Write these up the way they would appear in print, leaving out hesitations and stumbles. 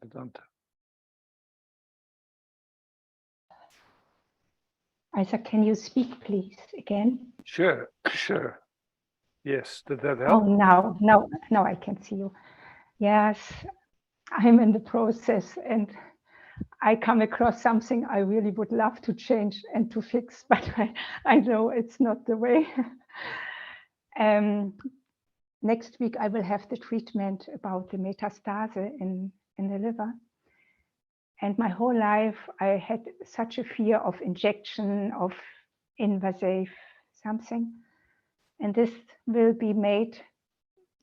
Vedanta. Isaac, can you speak, please, again? Sure. Yes, did that Oh, help? now I can see you. Yes, I'm in the process and I come across something I really would love to change and to fix, but I know it's not the way. Next week, I will have the treatment about the metastase in the liver. And my whole life, I had such a fear of injection, of invasive something. And this will be made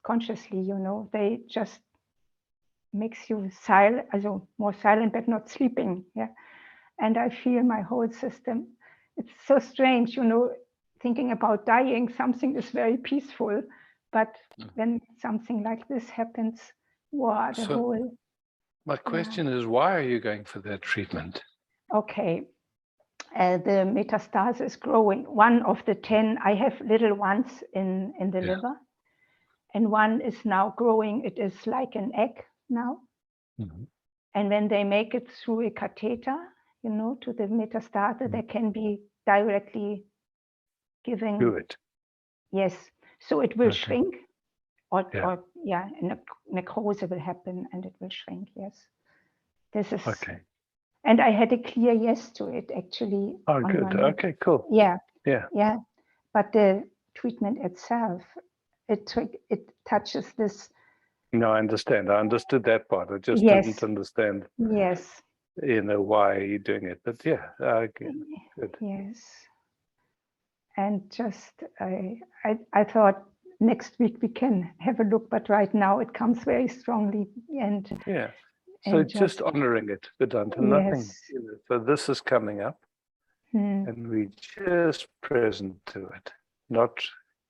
consciously, you know, they just makes you silent, also more silent, but not sleeping. Yeah. And I feel my whole system, it's so strange, you know, thinking about dying, something is very peaceful. But when something like this happens, wow, the whole. My question is, why are you going for that treatment? Okay. The metastasis is growing. One of the 10, I have little ones in the liver. And one is now growing. It is like an egg now. Mm-hmm. And when they make it through a catheter, you know, to the metastasis, they can be directly giving. Do it. Yes. So it will shrink, or necrosis will happen and it will shrink. Yes. This is. Okay. And I had a clear yes to it, actually. Oh, good. Okay, cool. Yeah. But the treatment itself, it touches this. No, I understand. I understood that part. I just didn't understand. Yes. You know, why are you doing it? But yeah, good. Yes. And just I thought next week we can have a look, but right now it comes very strongly. And so just honoring it, Vedanta, nothing. You know, so this is coming up, and we just present to it, not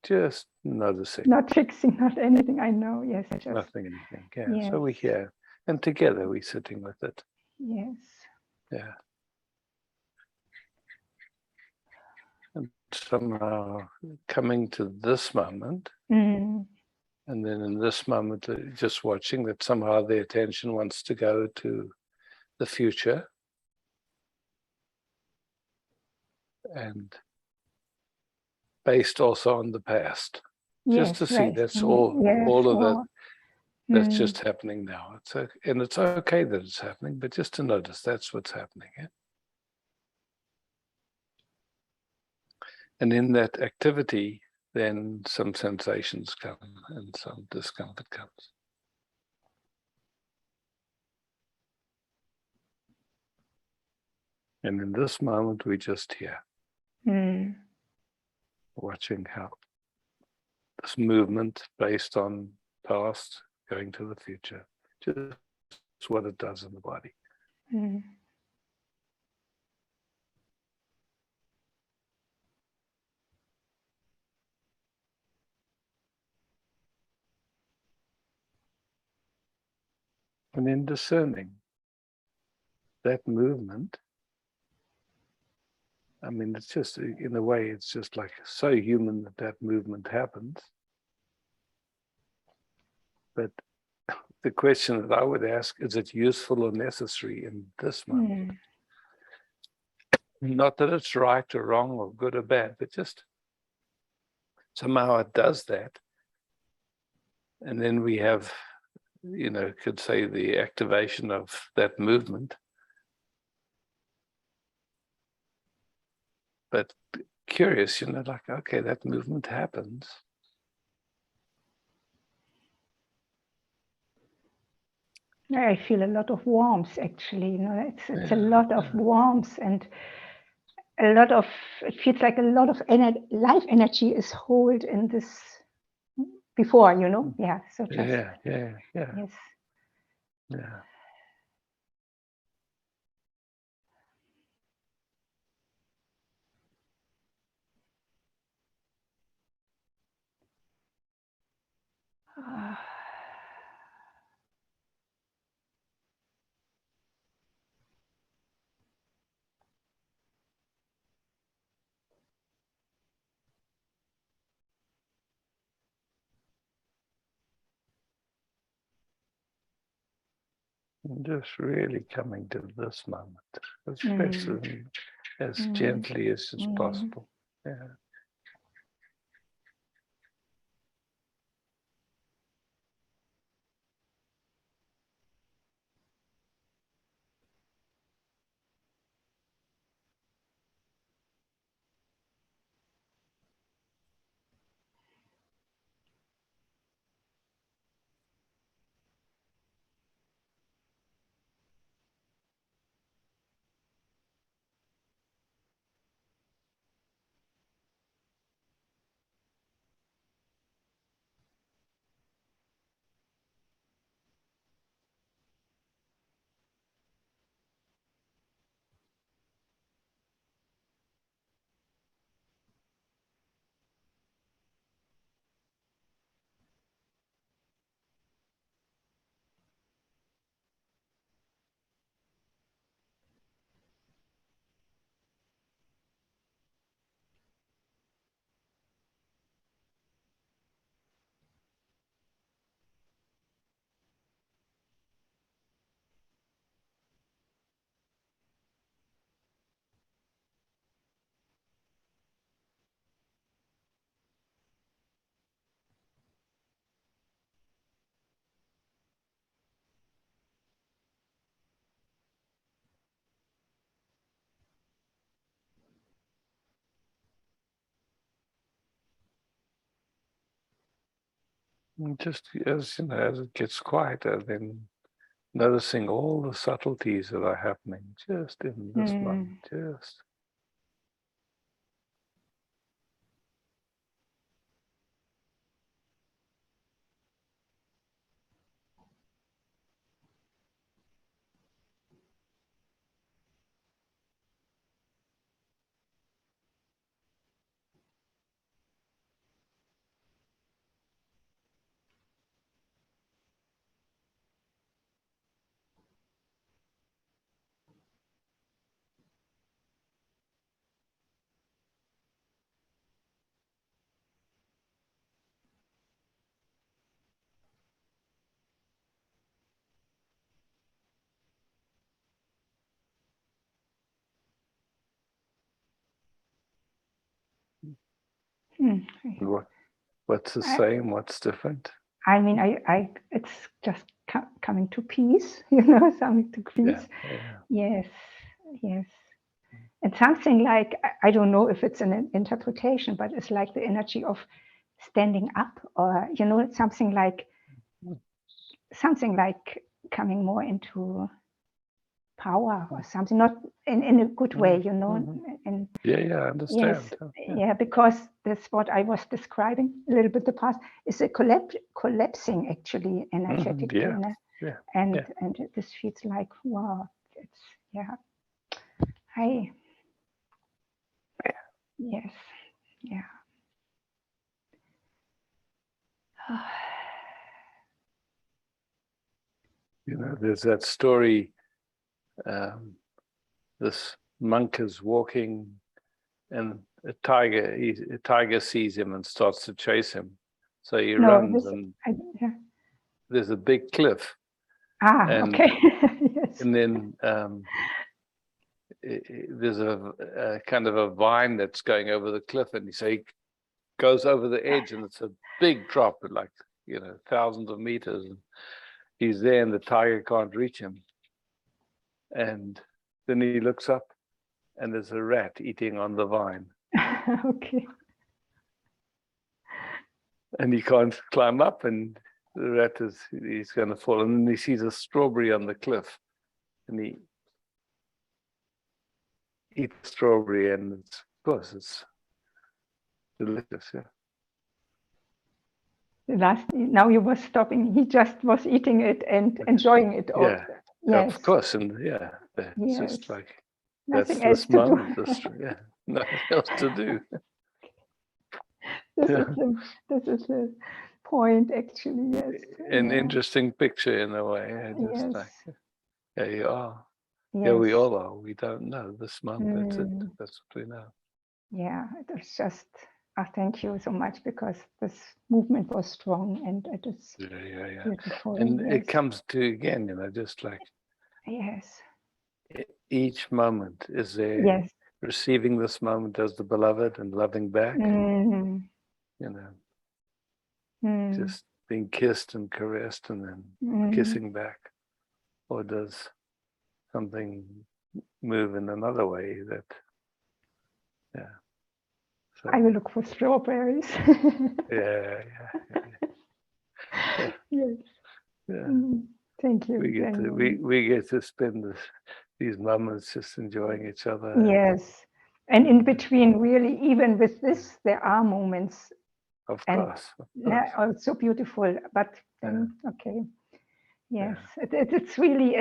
just noticing, not fixing, not anything. I know. Yes, just nothing, anything. Yeah. So we're here, and together we're sitting with it. Yes. Yeah. And somehow coming to this moment. And then in this moment, just watching that somehow the attention wants to go to the future. And based also on the past. Just to see that's all of that. That's just happening now. And it's okay that it's happening, but just to notice that's what's happening. Yeah? And in that activity, then some sensations come and some discomfort comes. And in this moment, we just here, watching how this movement based on past going to the future, just what it does in the body. And in discerning that movement, I mean, it's just, in a way, it's just like so human that movement happens. But the question that I would ask, is it useful or necessary in this moment? Not that it's right or wrong or good or bad, but just somehow it does that. And then we have, you know, could say the activation of that movement. But curious, you know, like, okay, that movement happens. I feel a lot of warmth, actually. You know, it's a lot of warmth and a lot of, it feels like a lot of life energy is held in this before, you know. Yeah. So just. Yes. Yeah. And just really coming to this moment as best and as gently as it's possible. Yeah. And just as as it gets quieter, then noticing all the subtleties that are happening just in this moment, just. What's the same? What's different? I mean, it's just coming to peace, something to peace. Yes, yes. And something like, I don't know if it's an interpretation, but it's like the energy of standing up, or, something like coming more into power or something, not in a good way, And I understand. Yes, because that's what I was describing a little bit. The past is a collapsing, actually, energetically, and this feels like, wow, it's yes, There's that story. This monk is walking, and a tiger sees him and starts to chase him. So he runs, and there's a big cliff. Okay. Yes. And then there's a kind of a vine that's going over the cliff, and so he goes over the edge, and it's a big drop, like thousands of meters. And he's there, and the tiger can't reach him. And then he looks up, and there's a rat eating on the vine. Okay. And he can't climb up, and the rat he's going to fall. And then he sees a strawberry on the cliff, and he eats strawberry, and of course it's delicious. Now you were stopping. He just was eating it and enjoying it all. Yes. Of course, and it's just like nothing that's else this moment. Nothing else to do. This is a point, actually. Yes. An interesting picture in a way. Just like, you are. Yes. Yeah, we all are. We don't know this moment. That's it. That's what we know. Yeah, it's just thank you so much, because this movement was strong and it is beautiful. And it comes to, again, just like each moment is there, receiving this moment as the beloved and loving back, just being kissed and caressed and then kissing back, or does something move in another way that, so, I will look for strawberries. Thank you. We get to spend these moments just enjoying each other. Yes, and in between, really, even with this, there are moments. Of course. Oh, so beautiful. But then, yes, it's really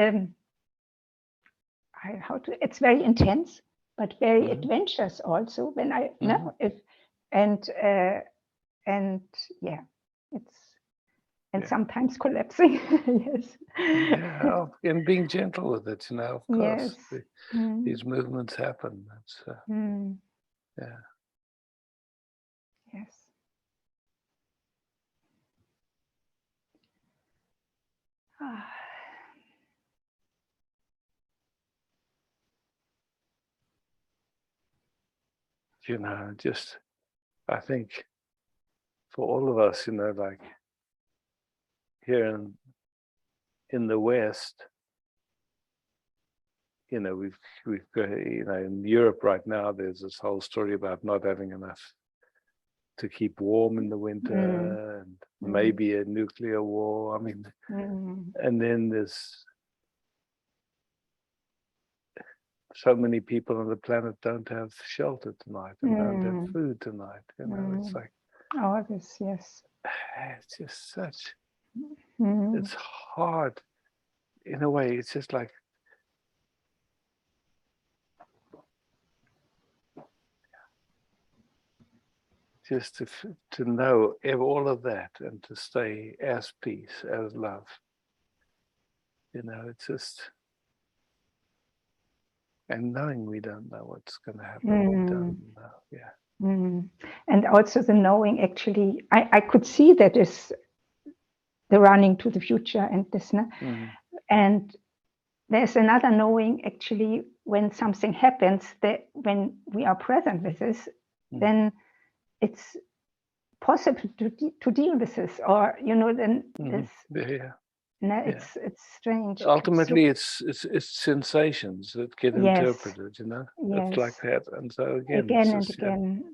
it's very intense, but very adventurous also. When I it's sometimes collapsing. And being gentle with it, of course. These movements happen. That's Yes. Just, I think for all of us, like here in the West, we've got, in Europe right now, there's this whole story about not having enough to keep warm in the winter, and maybe a nuclear war. I mean, and then there's so many people on the planet don't have shelter tonight and don't have food tonight. It's like, yes. It's just such, it's hard in a way. It's just like, just to know all of that and to stay as peace, as love. It's just, and knowing we don't know what's going to happen. We don't know. And also the knowing, actually, I could see that is the running to the future and this. And there's another knowing, actually, when something happens, that when we are present with this, then it's possible to deal with this, or then this. It's strange. Ultimately, it's sensations that get interpreted. It's like that, and so again and again.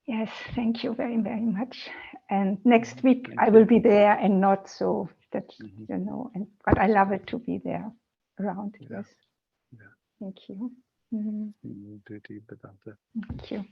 Yes, thank you very, very much. And next week I will be there and not, so that but I love it to be there around. Yes. Thank you. Thank you.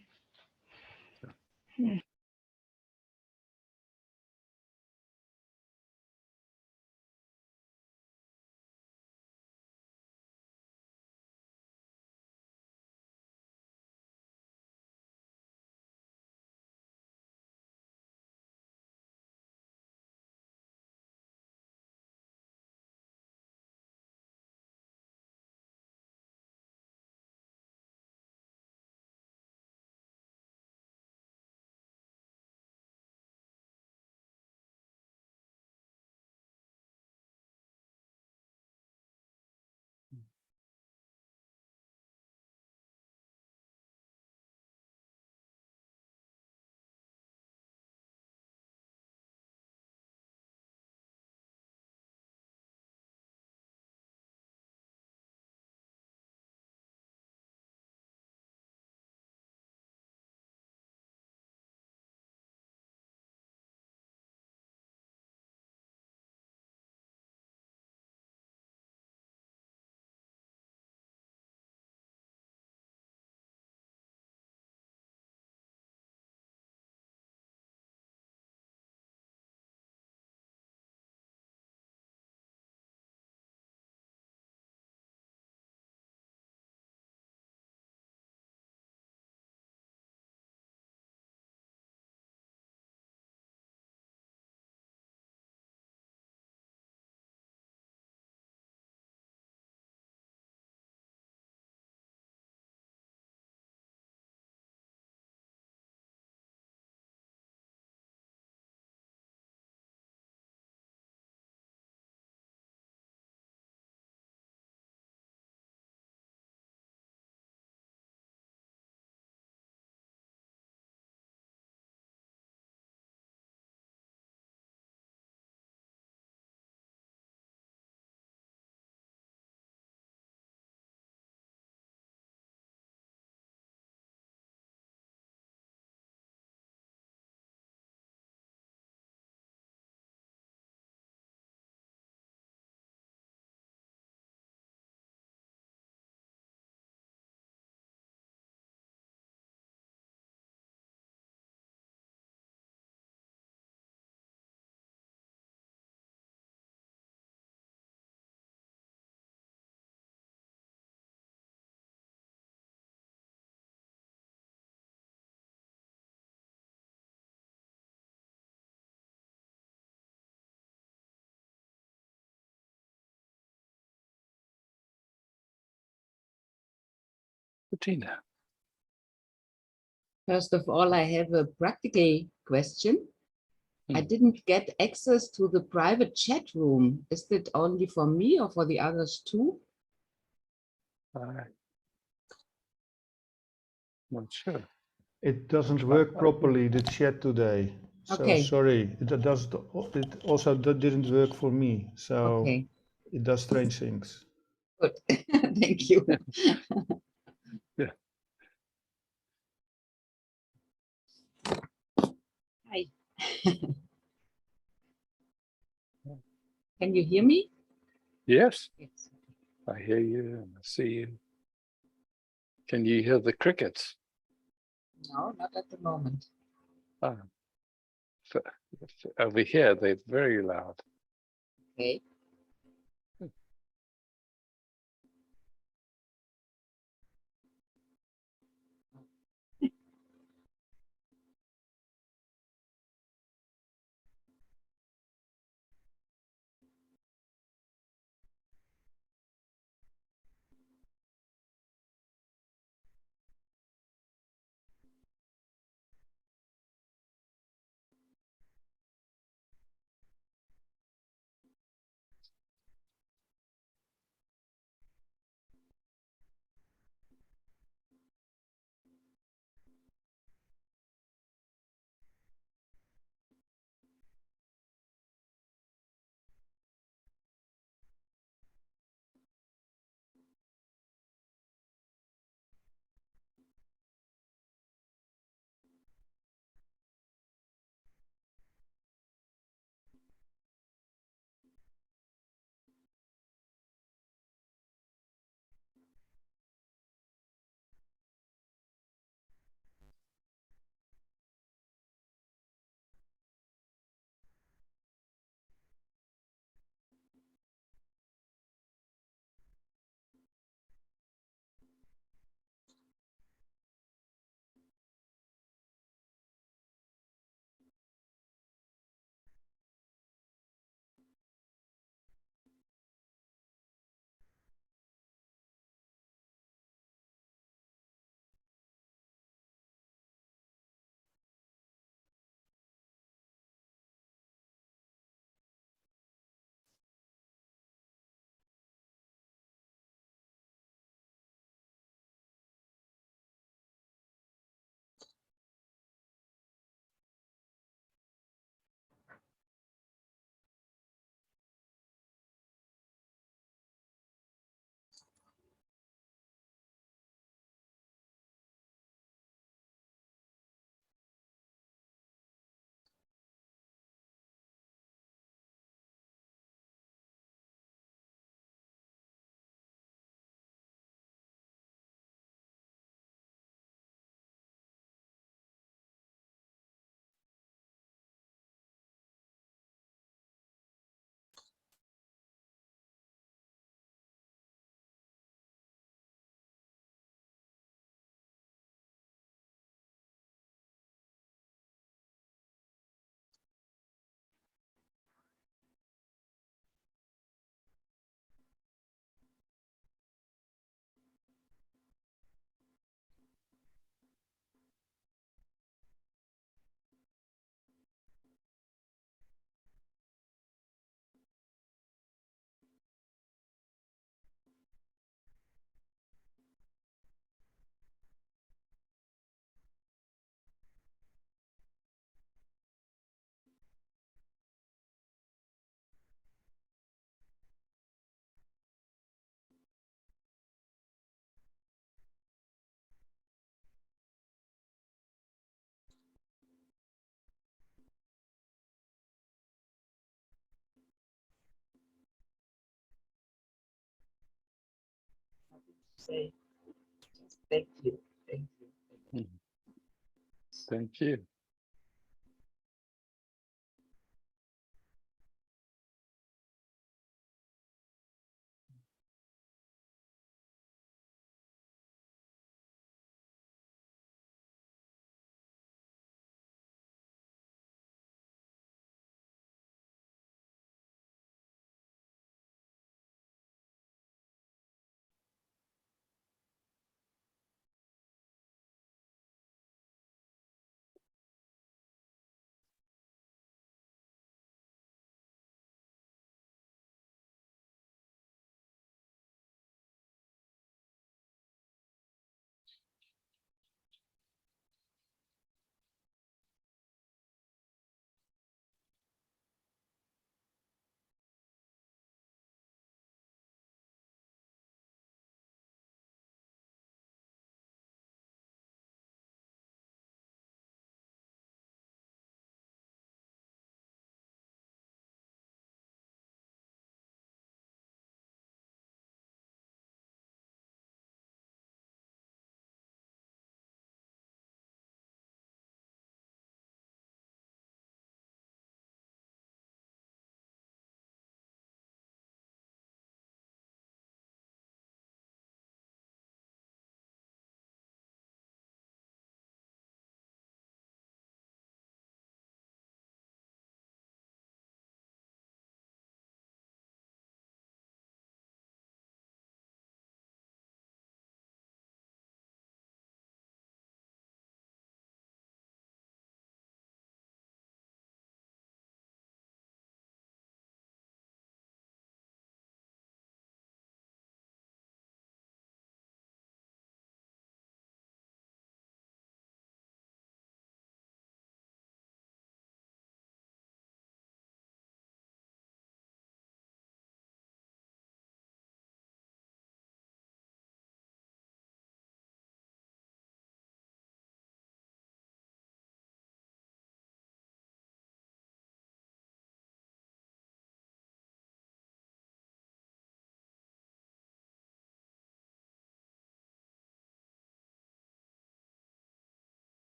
Bettina. First of all, I have a practical question. I didn't get access to the private chat room. Is it only for me or for the others too? Not sure. It doesn't work properly, the chat today. So Okay. sorry, it also didn't work for me. So Okay. it does strange things. Good. Thank you. Yeah. Hi. Can you hear me? Yes, Yes. I hear you and I see you. Can you hear the crickets? No, not at the moment. So over here, they're very loud. Okay. Say, just thank you. Thank you. Thank you.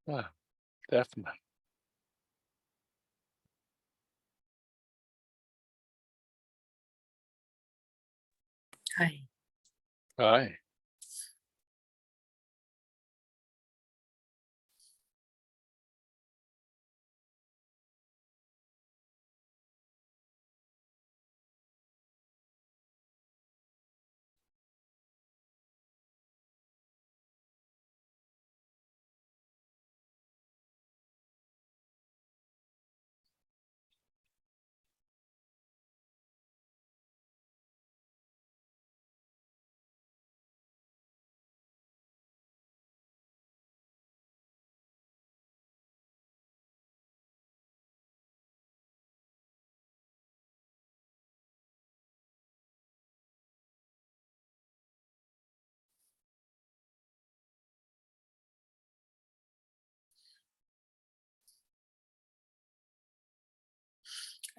Ah, definitely. Hi. Hi.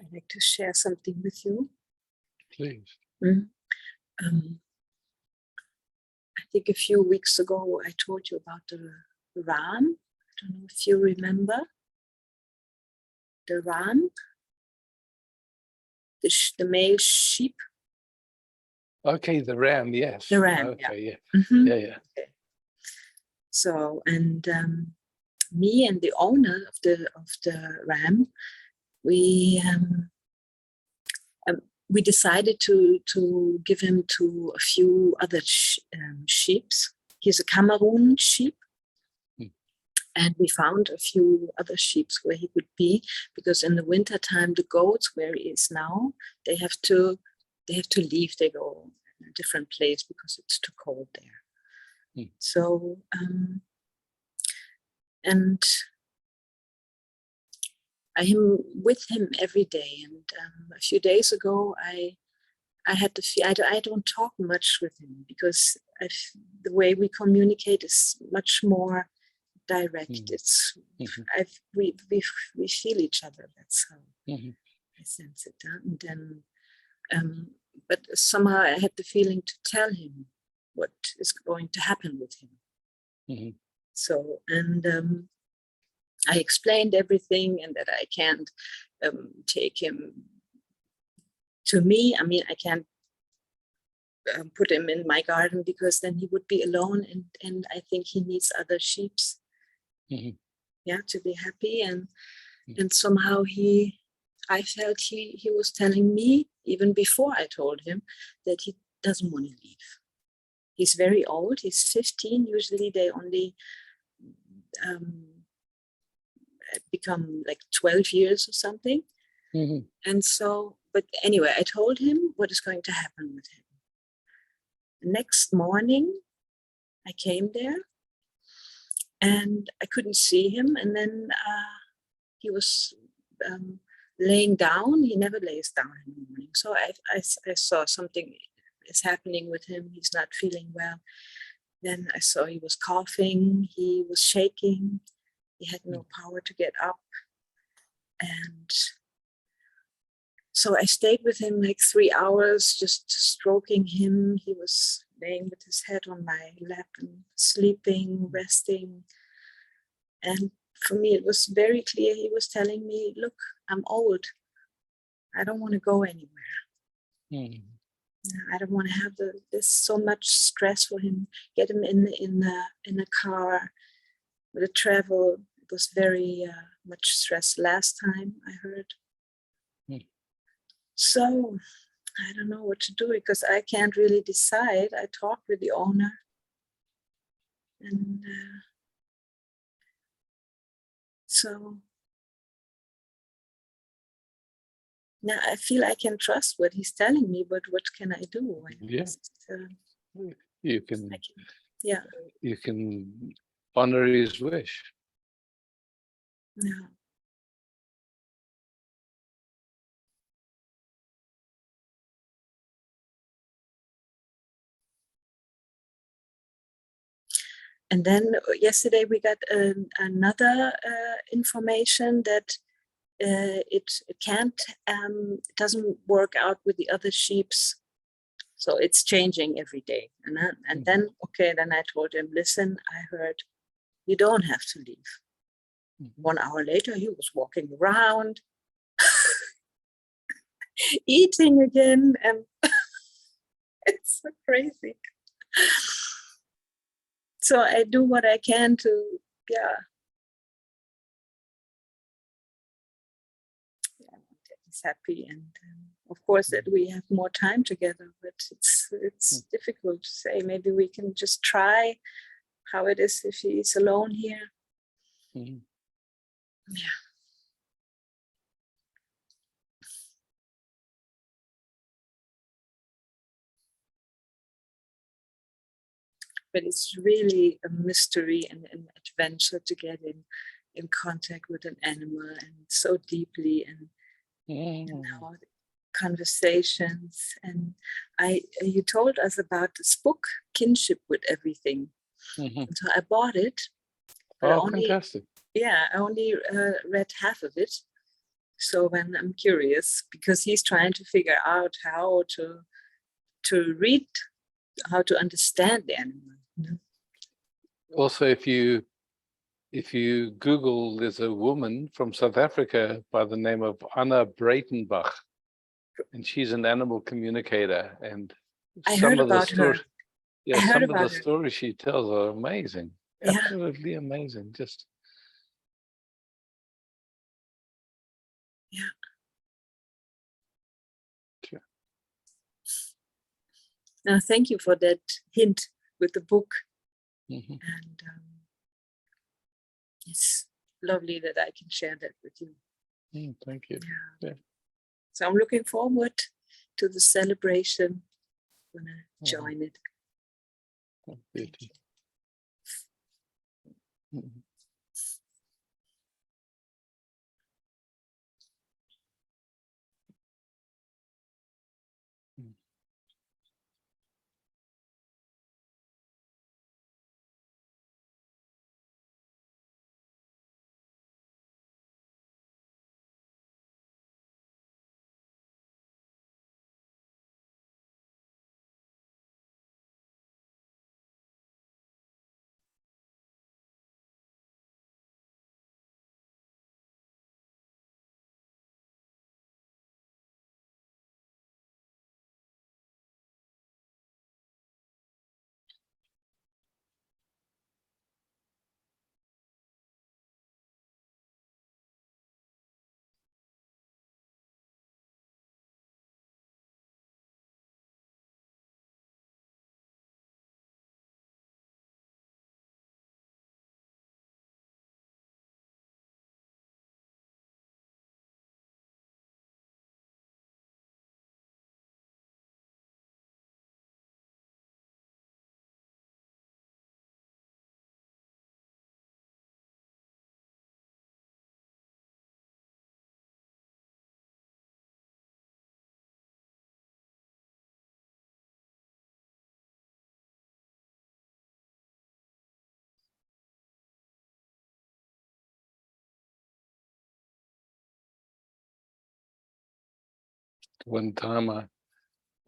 I'd like to share something with you. Please. I think a few weeks ago I told you about the ram. I don't know if you remember. The ram, the male sheep. Okay, the ram, yes. The ram, okay, yeah. Mm-hmm. Yeah. Okay. So, and me and the owner of the ram, we decided to give him to a few other sheep. He's a Cameroon sheep. And we found a few other sheep where he would be, because in the winter time, the goats where he is now, they have to leave. They go in a different place because it's too cold there. So, and I am with him every day. And a few days ago, I had the feel I don't talk much with him, because the way we communicate is much more direct. It's we feel each other. That's how I sense it. And then, but somehow I had the feeling to tell him what is going to happen with him. So, and I explained everything, and that I can't take him to me. I mean, I can't put him in my garden, because then he would be alone, and I think he needs other sheeps. Yeah, to be happy. And somehow I felt he was telling me, even before I told him, that he doesn't want to leave. He's very old. He's 15. Usually they only become like 12 years or something. And so, but anyway, I told him what is going to happen with him. The next morning, I came there, and I couldn't see him. And then he was laying down. He never lays down in the morning. So I saw something is happening with him. He's not feeling well. Then I saw he was coughing. He was shaking. He had no power to get up. And so I stayed with him like 3 hours, just stroking him. He was laying with his head on my lap and sleeping, resting. And for me, it was very clear. He was telling me, look, I'm old. I don't want to go anywhere. I don't want to have there's so much stress for him. Get him in a car, the travel. It was very much stress last time, I heard. So I don't know what to do, because I can't really decide. I talked with the owner, and so now I feel I can trust what he's telling me, but what can I do? You can, yeah. You can honor his wish. Yeah. And then yesterday we got another information that it can't, doesn't work out with the other sheeps. So it's changing every day. And then, okay, then I told him, listen, I heard you don't have to leave. 1 hour later, he was walking around, eating again, and it's so crazy. So I do what I can to, he's happy, and of course that we have more time together, but it's difficult to say. Maybe we can just try how it is if he's alone here. Yeah. But it's really a mystery and an adventure to get in contact with an animal, and so deeply, and you know, conversations. And you told us about this book, Kinship with Everything. So I bought it. Oh, fantastic. I only read half of it. So when I'm curious, because he's trying to figure out how to read, how to understand the animal. Also, if you Google, there's a woman from South Africa by the name of Anna Breitenbach, and she's an animal communicator. And I heard about her. Yeah, some of the stories she tells are amazing. Yeah. Absolutely amazing. Just Sure. Now, thank you for that hint with the book. And it's lovely that I can share that with you. Thank you. Yeah. So I'm looking forward to the celebration when I join it. Thank you.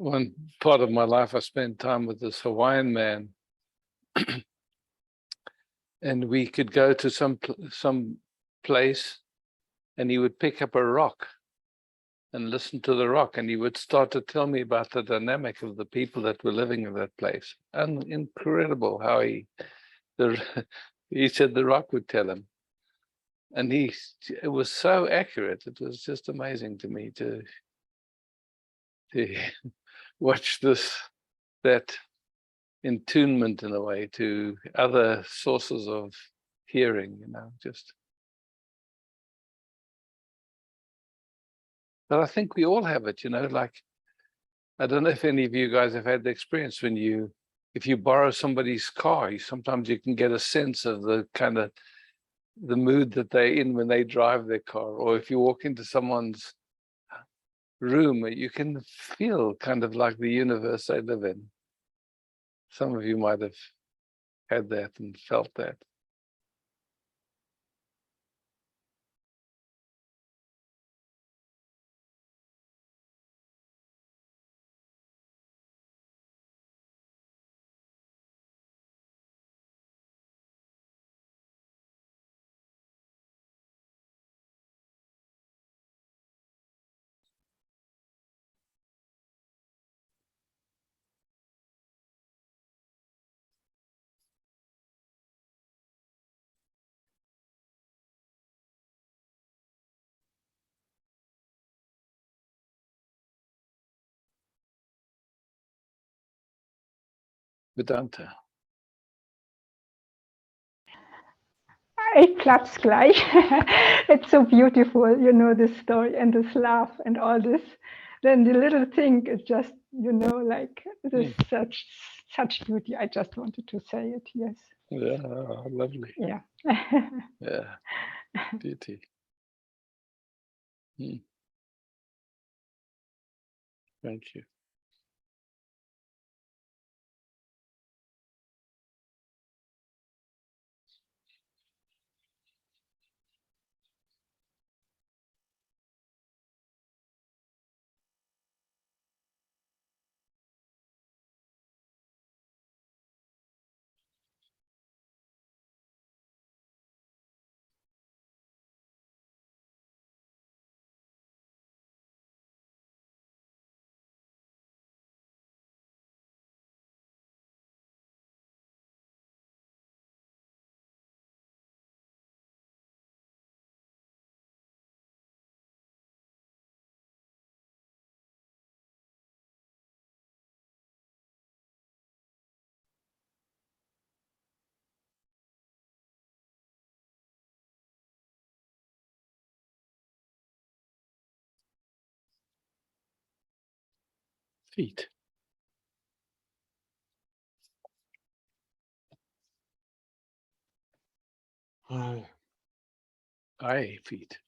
one part of my life, I spent time with this Hawaiian man, and we could go to some place, and he would pick up a rock and listen to the rock, and he would start to tell me about the dynamic of the people that were living in that place. And incredible how he said the rock would tell him, and it was so accurate. It was just amazing to me to watch that attunement in a way to other sources of hearing, just. But I think we all have it, like, I don't know if any of you guys have had the experience when if you borrow somebody's car, sometimes you can get a sense of the kind of the mood that they're in when they drive their car, or if you walk into someone's room, you can feel kind of like the universe they live in. Some of you might have had that and felt that. Vedanta. Ich klapp's gleich. It's so beautiful, you know, this story and this laugh and all this. Then the little thing is just, you know, like this such beauty. I just wanted to say it. Yes. Yeah, lovely. Yeah. Yeah, beauty. Thank you. Feet. I feet.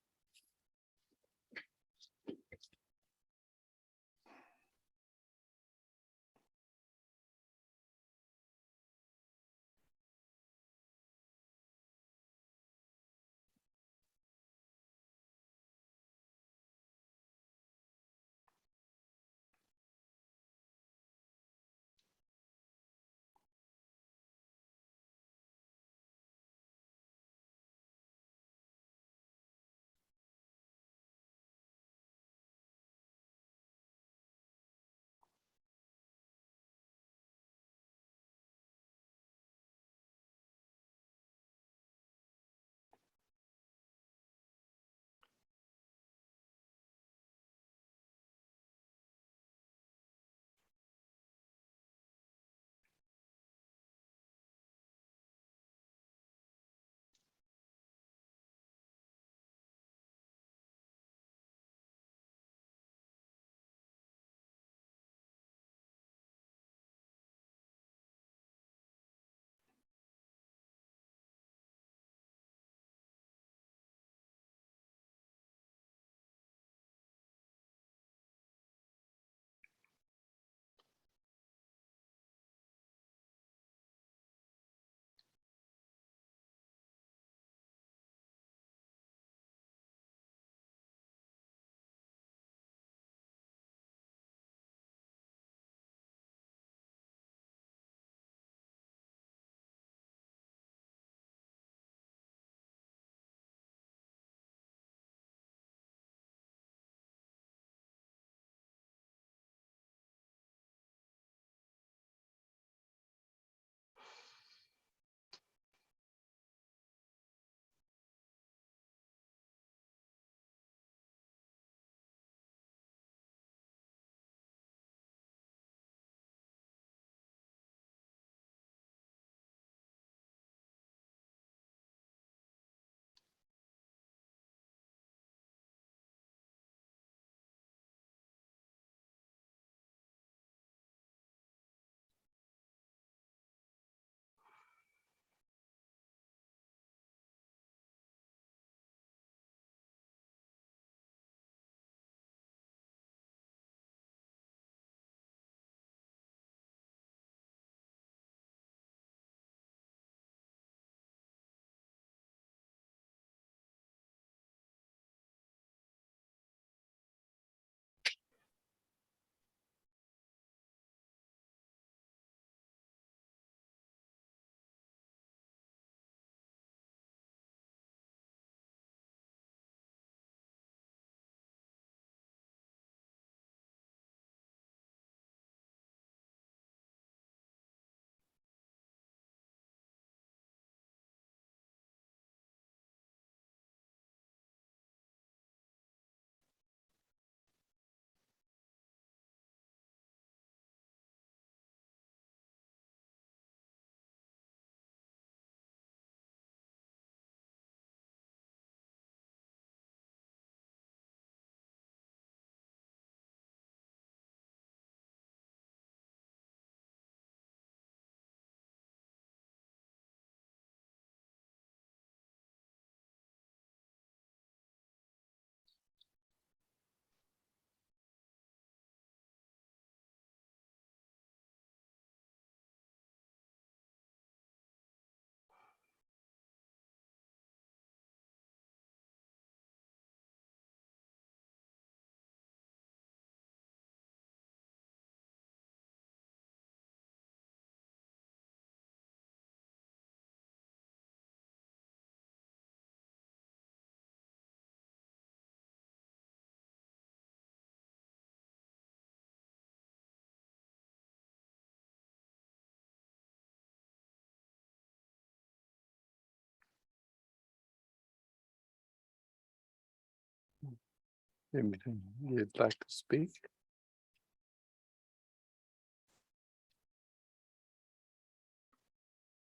Anything you'd like to speak?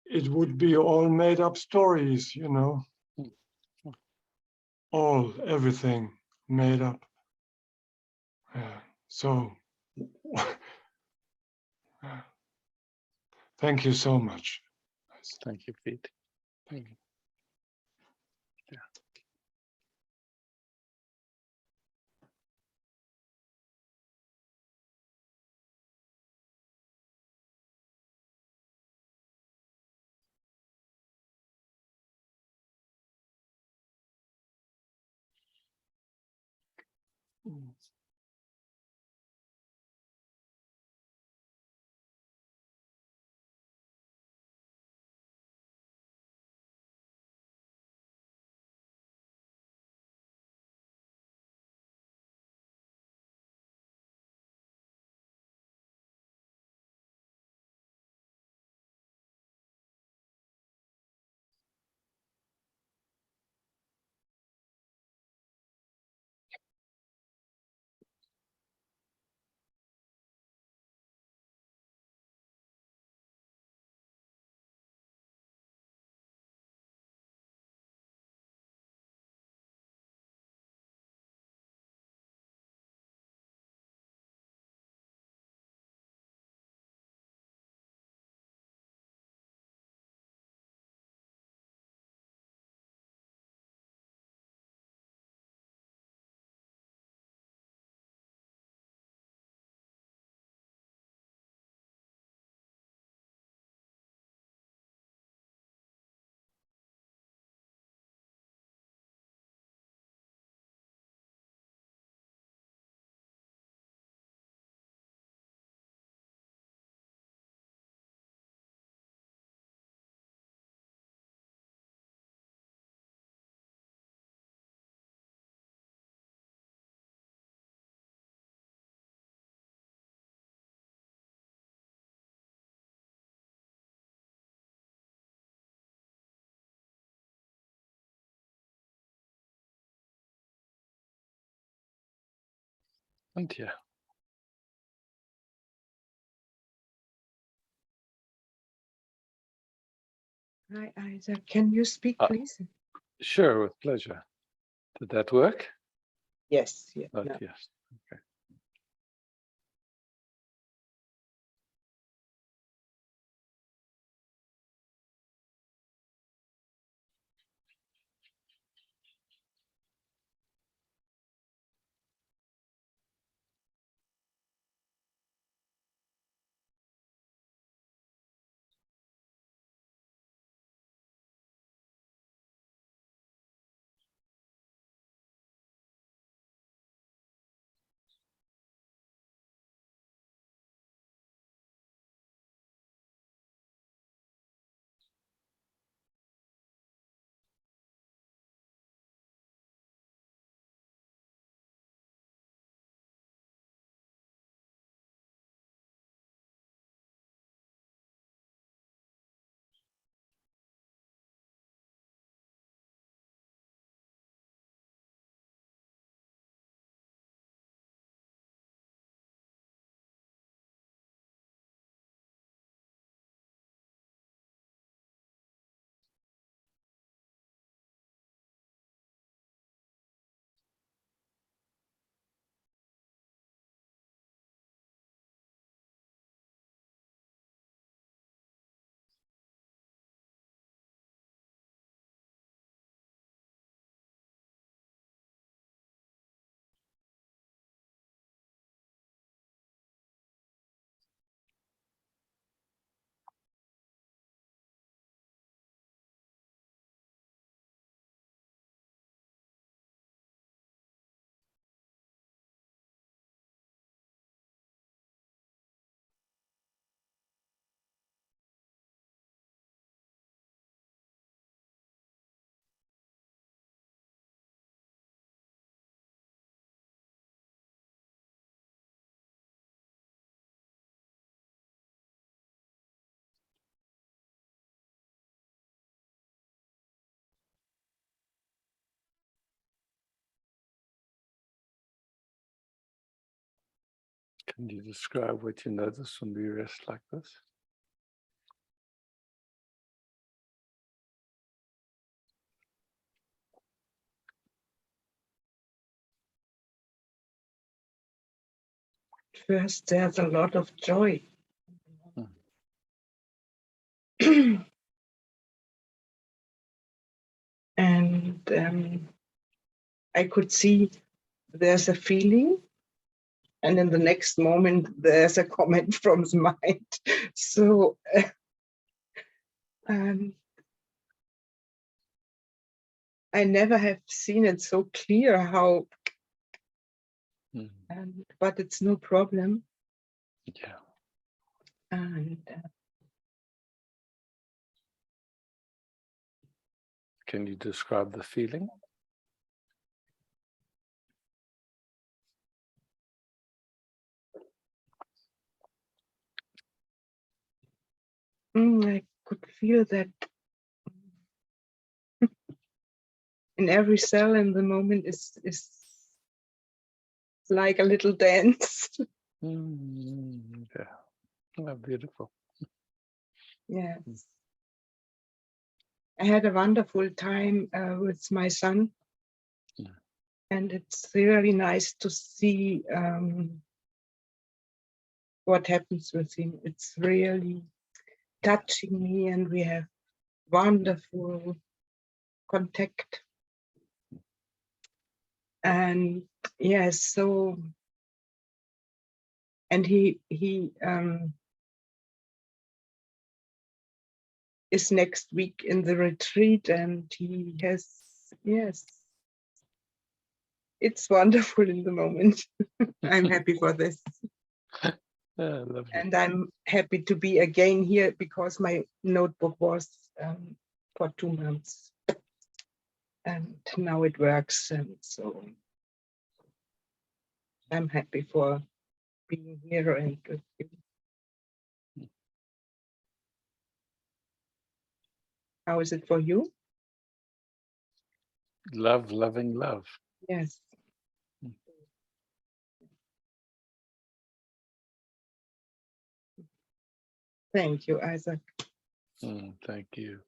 It would be all made up stories, you know. Everything made up. So, thank you so much. Thank you, Pete. Thank you. Yeah. And yeah. Hi, Isaac. Can you speak, please? Sure, with pleasure. Did that work? Yes. Yeah. But No. yes. Okay. Can you describe what you notice when we rest like this? First, there's a lot of joy. And I could see there's a feeling, and in the next moment there's a comment from the mind. So I never have seen it so clear how, but it's no problem. Yeah. And can you describe the feeling? I could feel that in every cell in the moment is like a little dance. Yeah. Oh, beautiful. Yes. I had a wonderful time with my son. And it's really nice to see what happens with him. It's really touching me, and we have wonderful contact. And yes, so, and he is next week in the retreat, and he has, yes, it's wonderful in the moment. I'm happy for this. Yeah, lovely. And I'm happy to be again here because my notebook was for 2 months. And now it works, and so I'm happy for being here and with you. How is it for you? Love, loving love. Yes. Thank you, Isaac. Thank you.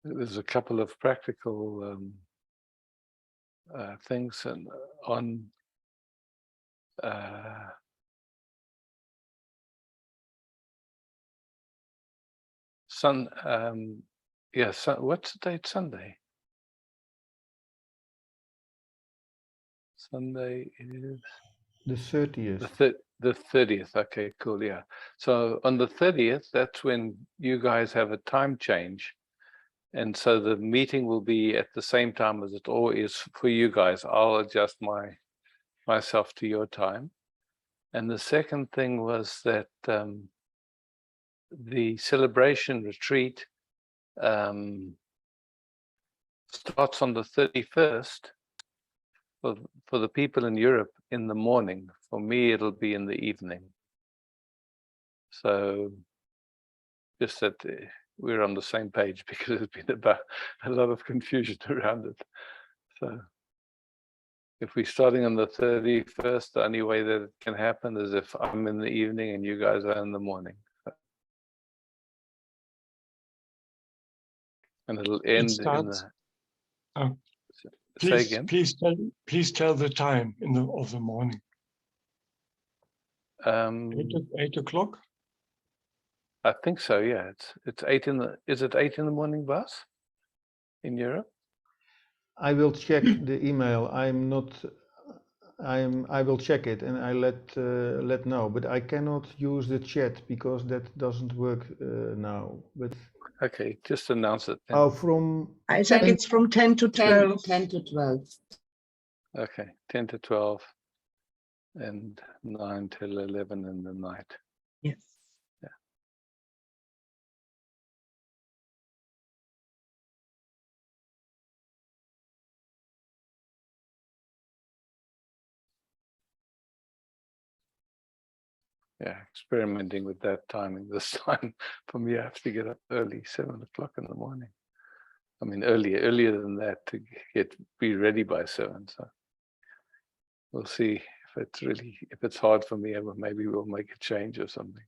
There's a couple of practical things on what's the date? Sunday. Sunday is the 30th. The 30th. Okay, cool. Yeah. So on the 30th, that's when you guys have a time change. And so the meeting will be at the same time as it always is for you guys. I'll adjust myself to your time. And the second thing was that the celebration retreat starts on the 31st for the people in Europe in the morning. For me, it'll be in the evening. So just that we're on the same page, because there's been about a lot of confusion around it. So if we're starting on the 31st, the only way that it can happen is if I'm in the evening and you guys are in the morning. and it'll end in starts- the. Say Please, again. please tell the time of the morning. 8 o'clock. I think so. Yeah, it's 8 in the. Is it 8 in the morning, Bas? In Europe? I will check the email. I will check it and I let know, but I cannot use the chat because that doesn't work now. But Okay, just announce it then. oh, from I think it's from 10 to 12. 10 to 12. Okay, 10 to 12 and 9 till 11 in the night. Yes. Yeah, experimenting with that timing this time. For me, I have to get up early, 7 o'clock in the morning. I mean, earlier than that to be ready by 7. So we'll see if it's hard for me, maybe we'll make a change or something.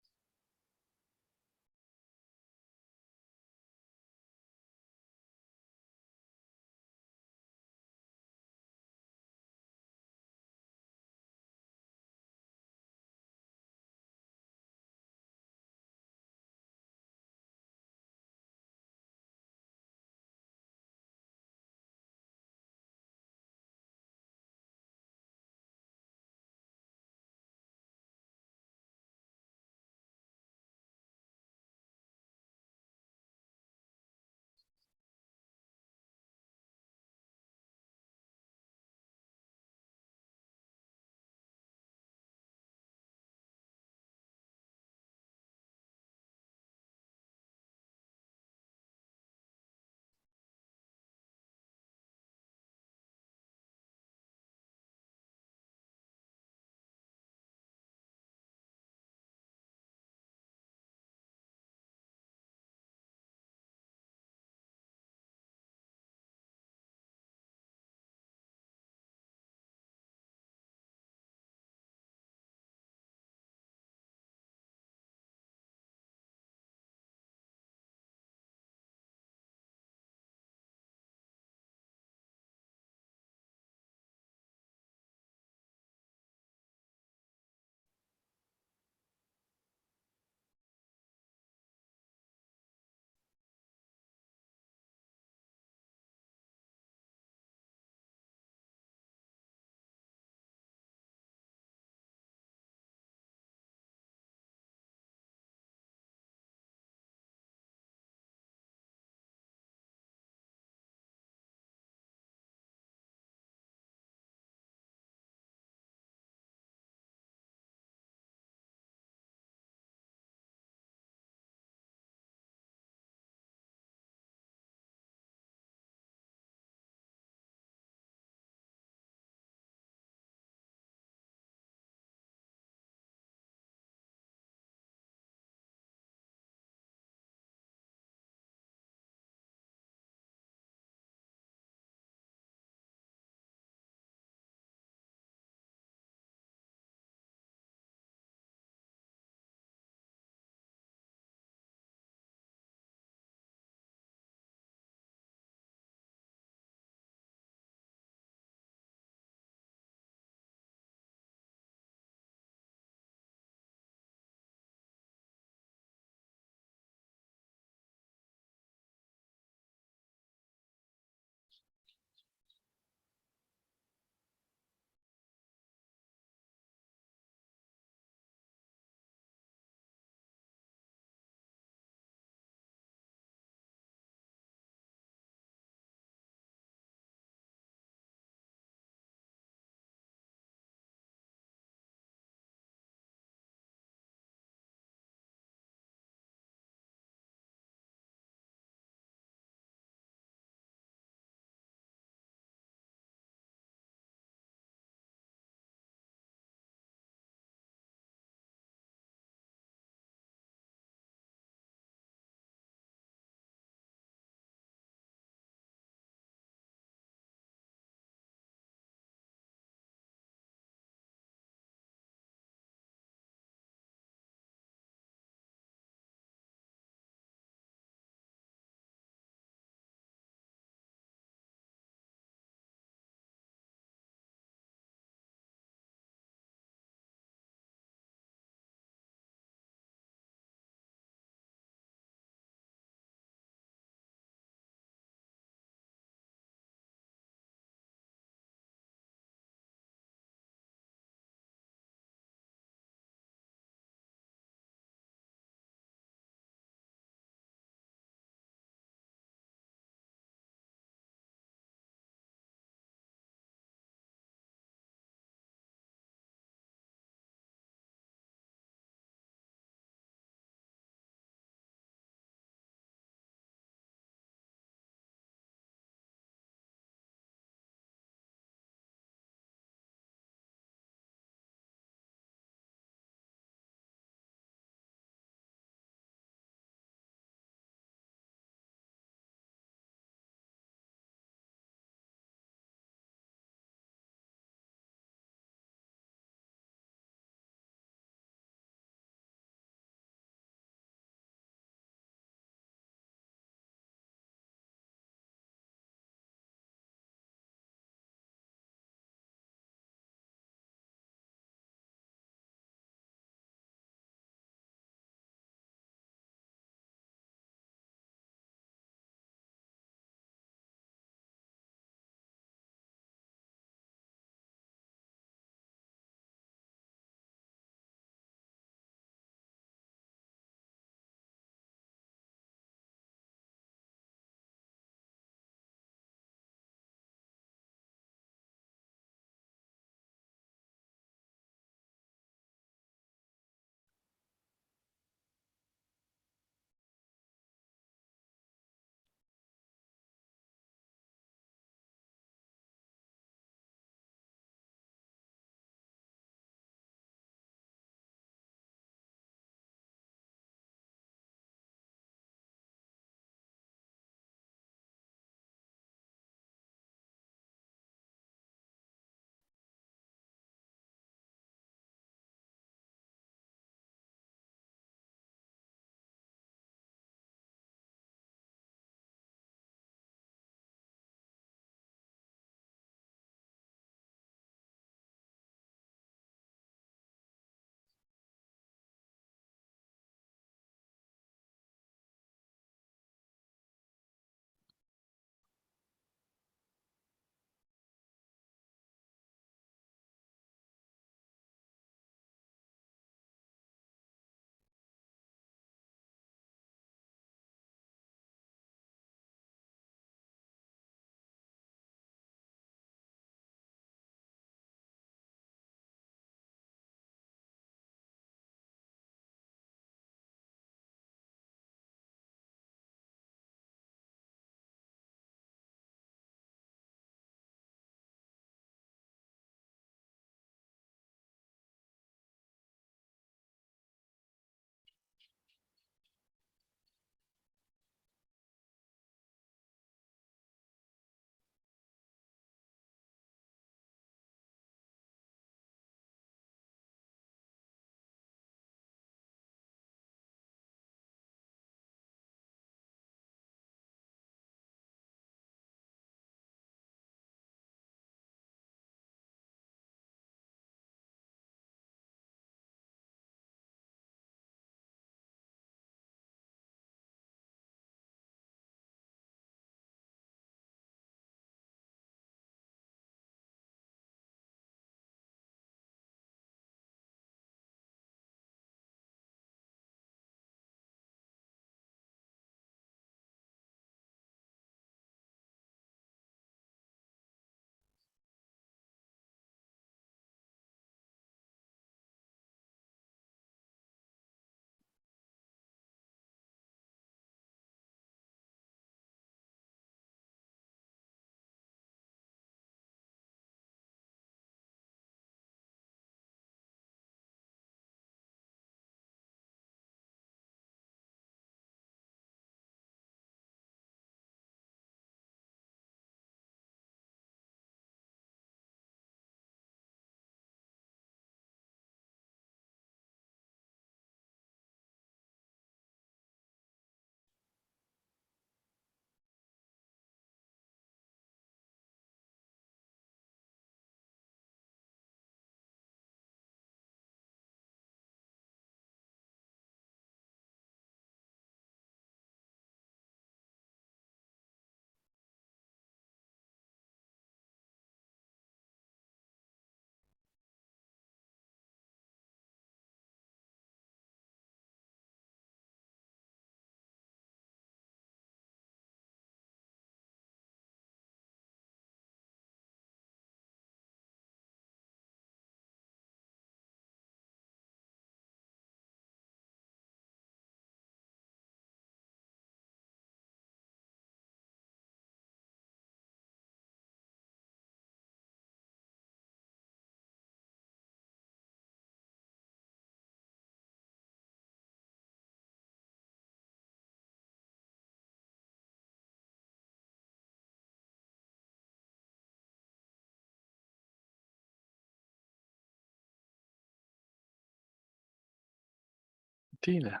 Tina.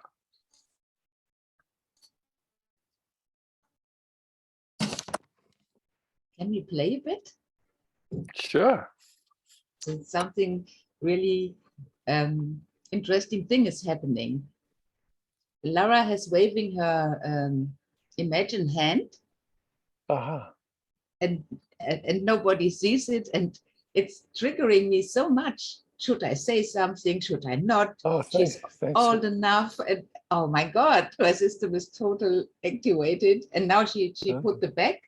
Can we play a bit? Sure. So something really interesting thing is happening. Lara has waving her imagine hand, and nobody sees it, and it's triggering me so much. Should I say something? Should I not? Oh, She's thanks. old enough, and oh my God, her system is totally activated. And now she put the back,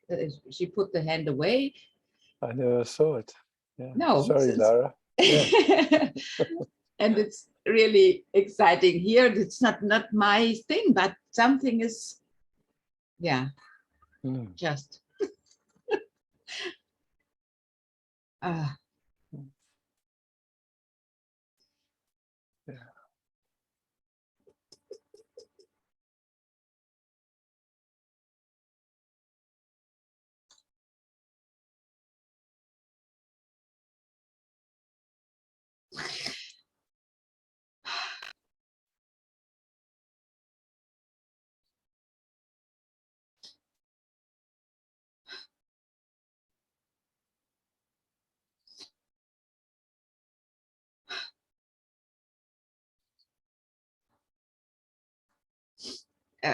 she put the hand away. I never saw it. Yeah. No, sorry, Lara. Yeah. And it's really exciting here. It's not my thing, but something is, yeah, just. Yeah.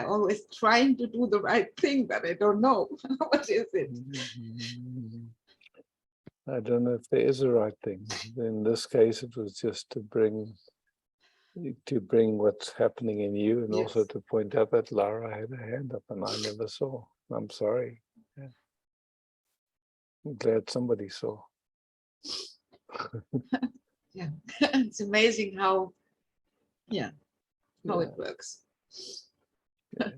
Always trying to do the right thing, but I don't know. What is it? I don't know if there is a right thing. In this case, it was just to bring what's happening in you, and also to point out that Lara had her hand up and I never saw. I'm sorry. Yeah. I'm glad somebody saw. Yeah, it's amazing how it works. Yeah.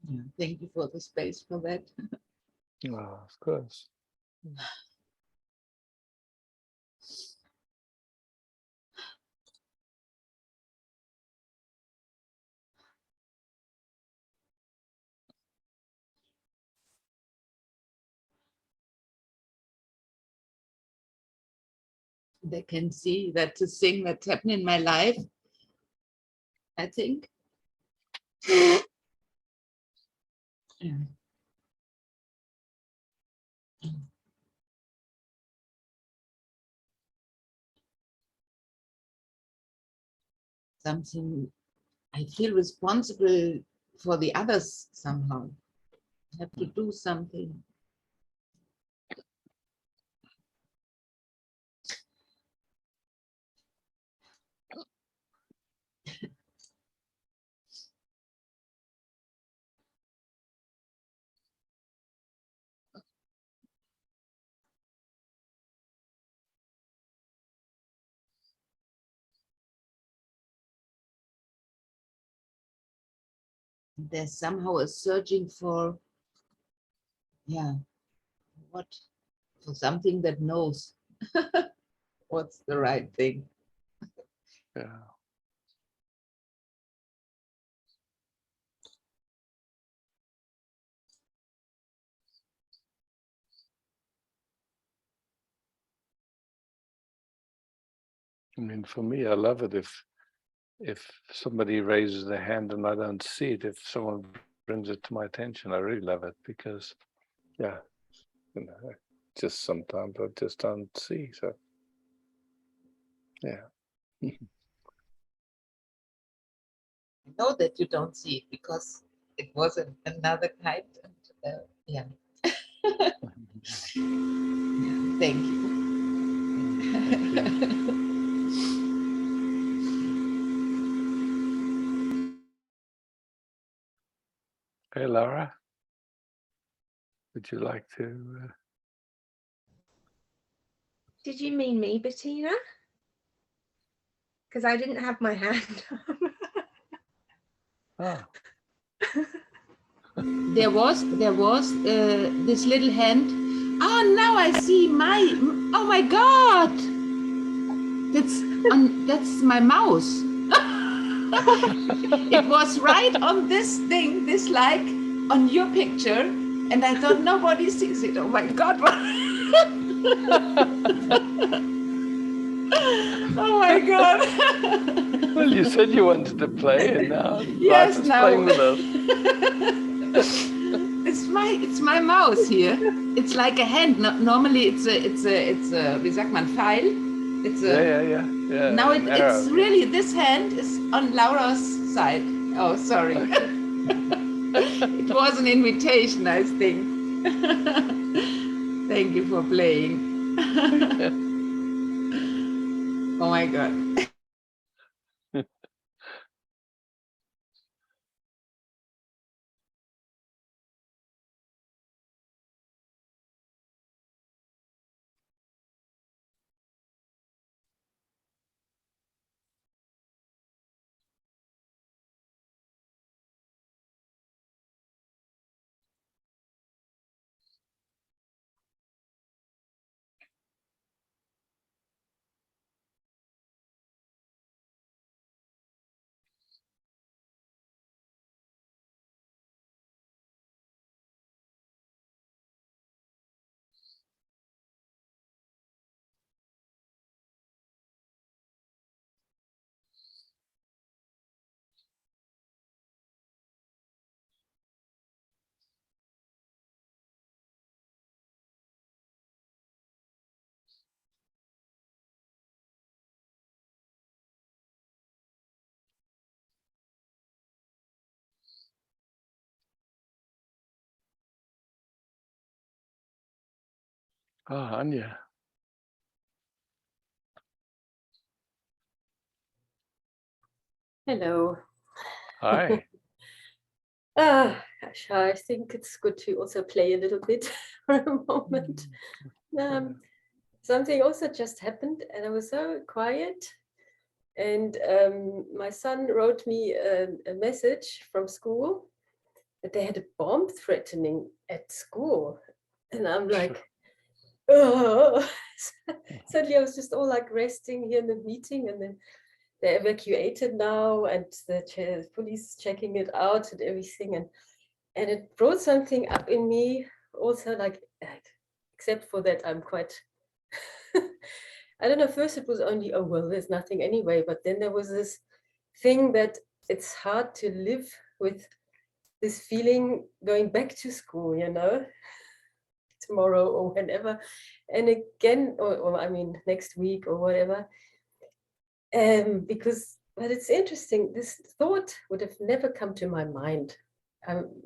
Yeah, thank you for the space for that. Oh, of course. They can see that the thing that's happened in my life, I think. Yeah. Something I feel responsible for the others somehow. I have to do something. There's somehow a searching for, for something that knows what's the right thing. Yeah. I mean, for me, I love it if somebody raises their hand and I don't see it. If someone brings it to my attention, I really love it because, just sometimes I just don't see. So, yeah. I know that you don't see it because it was another kind. And, yeah. Thank you. Hey, Laura, would you like to? Did you mean me, Bettina? Because I didn't have my hand up. There was this little hand. Oh, now I see oh my God! That's my mouse. It was right on this thing, this on your picture, and I thought nobody sees it. Oh my God! Oh my God. Well, you said you wanted to play, and now Yes, life is now. playing with us. It's my mouse here. It's like a hand. Normally it's a wie sagt man, Pfeil. It's a, yeah. now an arrow, it's really, this hand is on Laura's side. Oh, sorry. Okay. It was an invitation, I think. Thank you for playing. Oh my God. Oh, Anya. Hello. Hi. I think it's good to also play a little bit for a moment. Something also just happened and I was so quiet. And my son wrote me a message from school that they had a bomb threatening at school. And I'm like, oh. Suddenly I was just all like resting here in the meeting, and then they're evacuated now and the police checking it out and everything. And it brought something up in me also, like, except for that, I'm quite, I don't know, first it was only, oh, well, there's nothing anyway. But then there was this thing that it's hard to live with this feeling going back to school, you know, tomorrow or whenever. And again, or I mean, next week or whatever. Because, but it's interesting, this thought would have never come to my mind.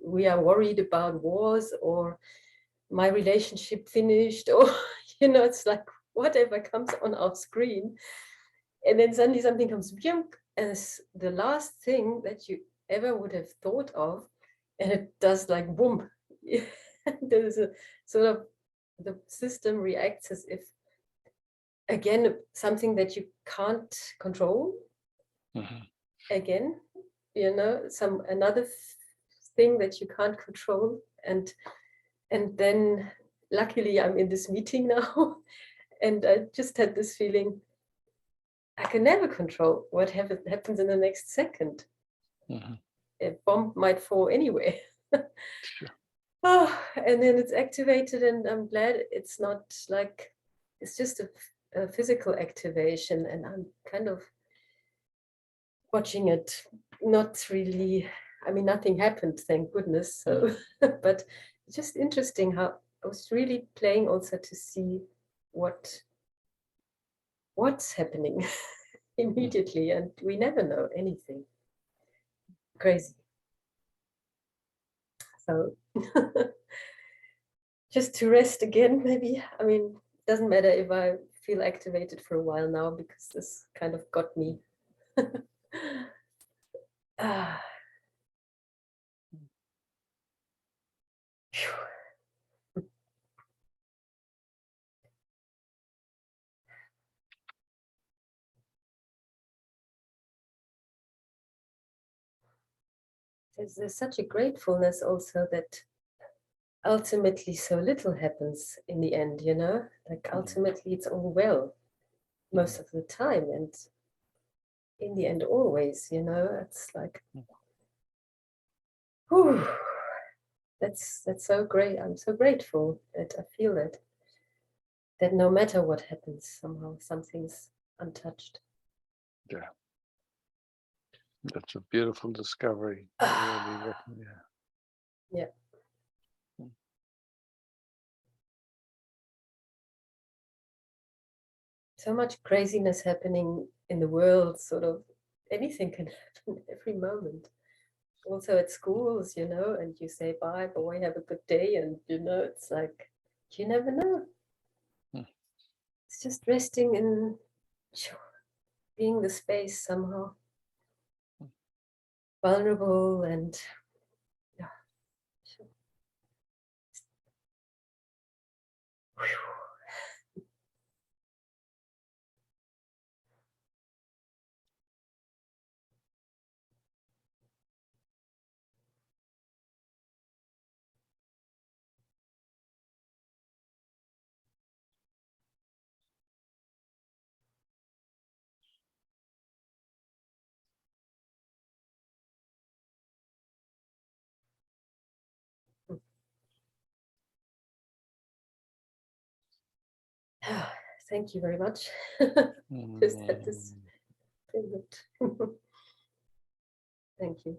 We are worried about wars or my relationship finished, or, you know, it's like whatever comes on our screen. And then suddenly something comes, and it's the last thing that you ever would have thought of. And it does like boom. There's a sort of, the system reacts as if, again, something that you can't control. Again, you know, another thing that you can't control, and then luckily I'm in this meeting now, and I just had this feeling I can never control what happens in the next second. A bomb might fall anyway. Sure. Oh, and then it's activated, and I'm glad it's not like, it's just a physical activation, and I'm kind of watching it, not really, I mean, nothing happened, thank goodness. So, but it's just interesting how I was really playing also to see what's happening immediately, and we never know anything. Crazy. So just to rest again, maybe. I mean, it doesn't matter if I feel activated for a while now, because this kind of got me. There's such a gratefulness also that ultimately so little happens in the end, you know, like ultimately it's all well most of the time, and in the end always, you know, it's like, whew, that's so great. I'm so grateful that I feel that. that no matter what happens, somehow something's untouched. Yeah. That's a beautiful discovery. Really, yeah. Yeah. So much craziness happening in the world, sort of anything can happen every moment. Also at schools, you know, and you say bye, boy, have a good day. And, you know, it's like, you never know. It's just resting in being the space somehow. Vulnerable and yeah. Thank you very much. Just had this moment. Thank you.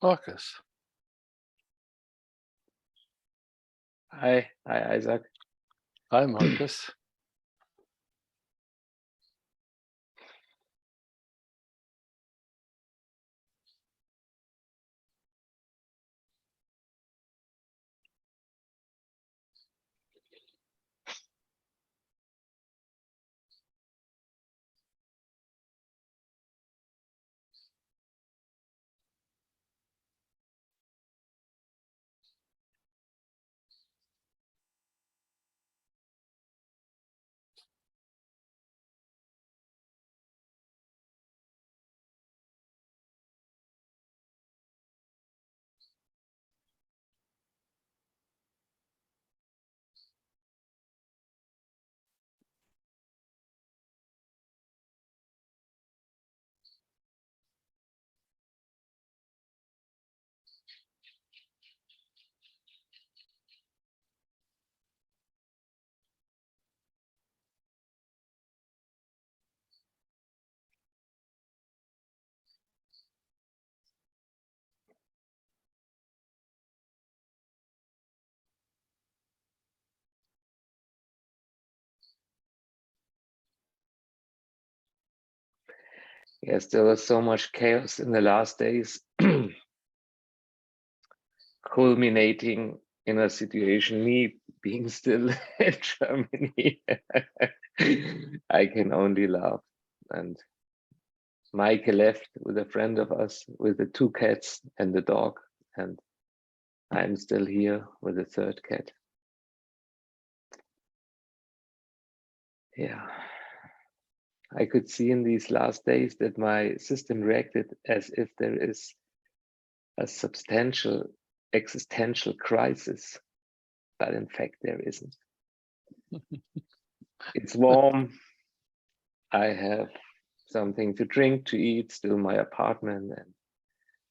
Marcus. Hi, Isaac. Hi, Marcus. Yes, there was so much chaos in the last days, culminating in a situation, me being still in Germany. I can only laugh. And Mike left with a friend of us with the 2 cats and the dog. And I'm still here with the 3rd cat. Yeah. I could see in these last days that my system reacted as if there is a substantial existential crisis, but in fact there isn't. It's warm. I have something to drink, to eat, still in my apartment,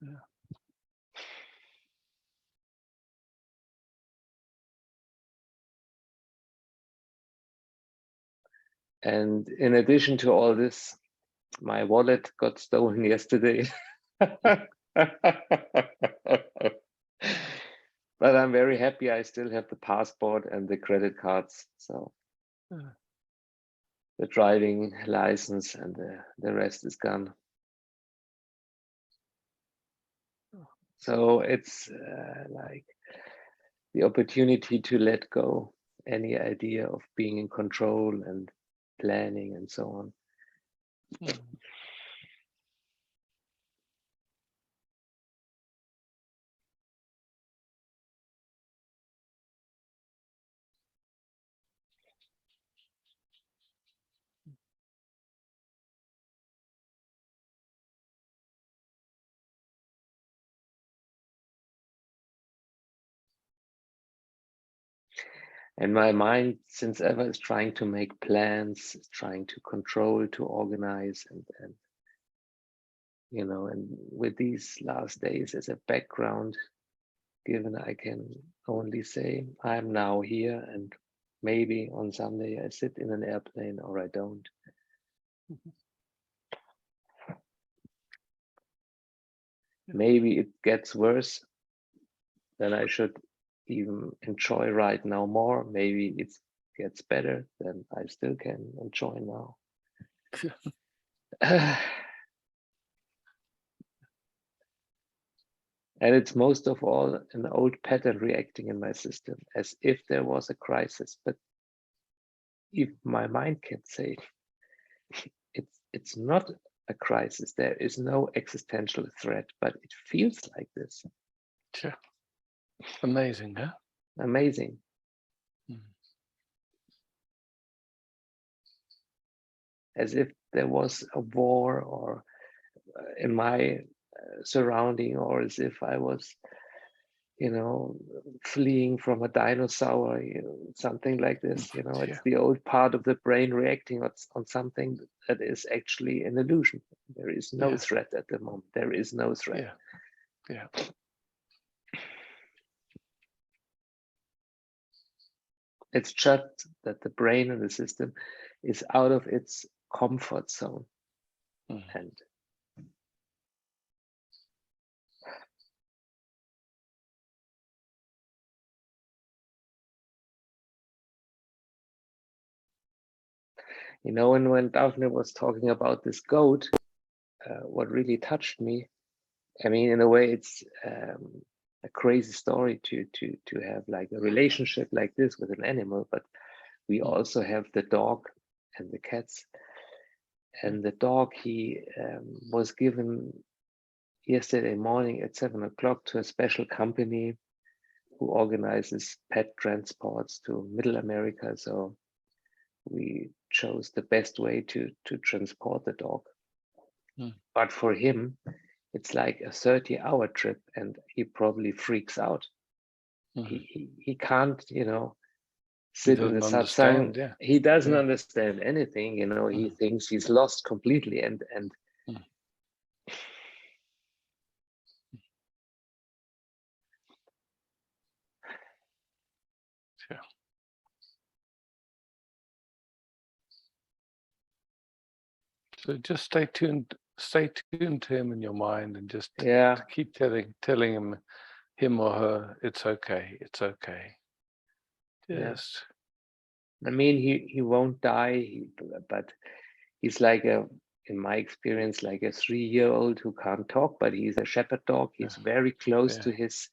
and and in addition to all this, my wallet got stolen yesterday. But I'm very happy I still have the passport and the credit cards. So the driving license and the rest is gone. So it's like the opportunity to let go any idea of being in control and planning and so on. And my mind, since ever, is trying to make plans, trying to control, to organize, and you know, and with these last days as a background, given I can only say I'm now here, and maybe on Sunday I sit in an airplane or I don't. Maybe it gets worse, then I should even enjoy right now more. Maybe it gets better, then I still can enjoy now. And it's most of all an old pattern reacting in my system, as if there was a crisis. But if my mind can say it's not a crisis, there is no existential threat, but it feels like this. Sure. Amazing, huh? Amazing. As if there was a war or in my surrounding, or as if I was, you know, fleeing from a dinosaur, you know, something like this. You know, it's the old part of the brain reacting on something that is actually an illusion. There is no threat at the moment. There is no threat. Yeah. It's just that the brain and the system is out of its comfort zone. And you know, when Daphne was talking about this goat, what really touched me, I mean, in a way, it's a crazy story to have like a relationship like this with an animal, but we also have the dog and the cats. And the dog, he was given yesterday morning at 7 o'clock to a special company who organizes pet transports to Middle America. So we chose the best way to transport the dog. But for him, it's like a 30-hour trip, and he probably freaks out. He can't, you know, sit in the satsang. He doesn't understand anything, you know. He thinks he's lost completely, and So just stay tuned to him in your mind, and just keep telling him or her, it's okay. Yes. I mean, he won't die, but he's like in my experience, like a 3-year-old who can't talk, but he's a shepherd dog. He's very close to his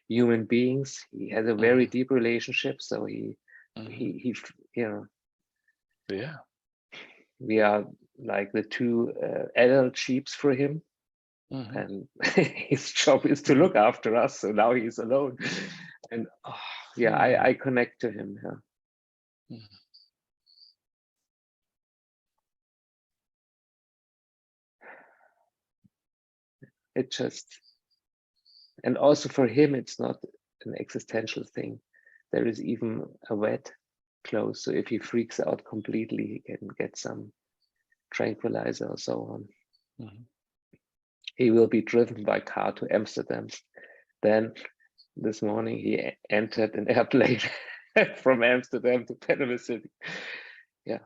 human beings. He has a very deep relationship. So he you know, we are like the two adult sheeps for him. And his job is to look after us. So now he's alone. And I connect to him. it just, and also for him, it's not an existential thing. There is even a wet clothes. So if he freaks out completely, he can get some tranquilizer or so on. Mm-hmm. He will be driven by car to Amsterdam. Then this morning he entered an airplane from Amsterdam to Panama City. Yeah.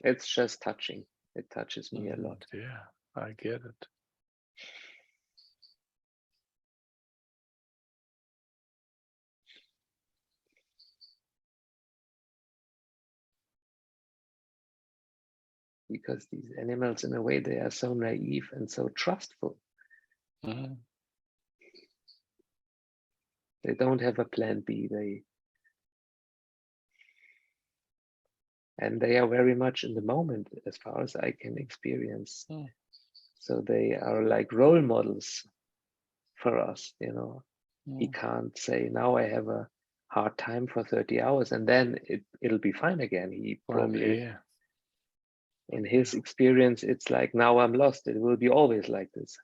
It's just touching. It touches me a lot. Yeah, I get it. Because these animals, in a way, they are so naive and so trustful. Mm-hmm. They don't have a plan B. And they are very much in the moment, as far as I can experience. Mm. So they are like role models for us, you know. He can't say, now I have a hard time for 30 hours and then it'll be fine again. He probably, in his experience, it's like, now I'm lost. It will be always like this.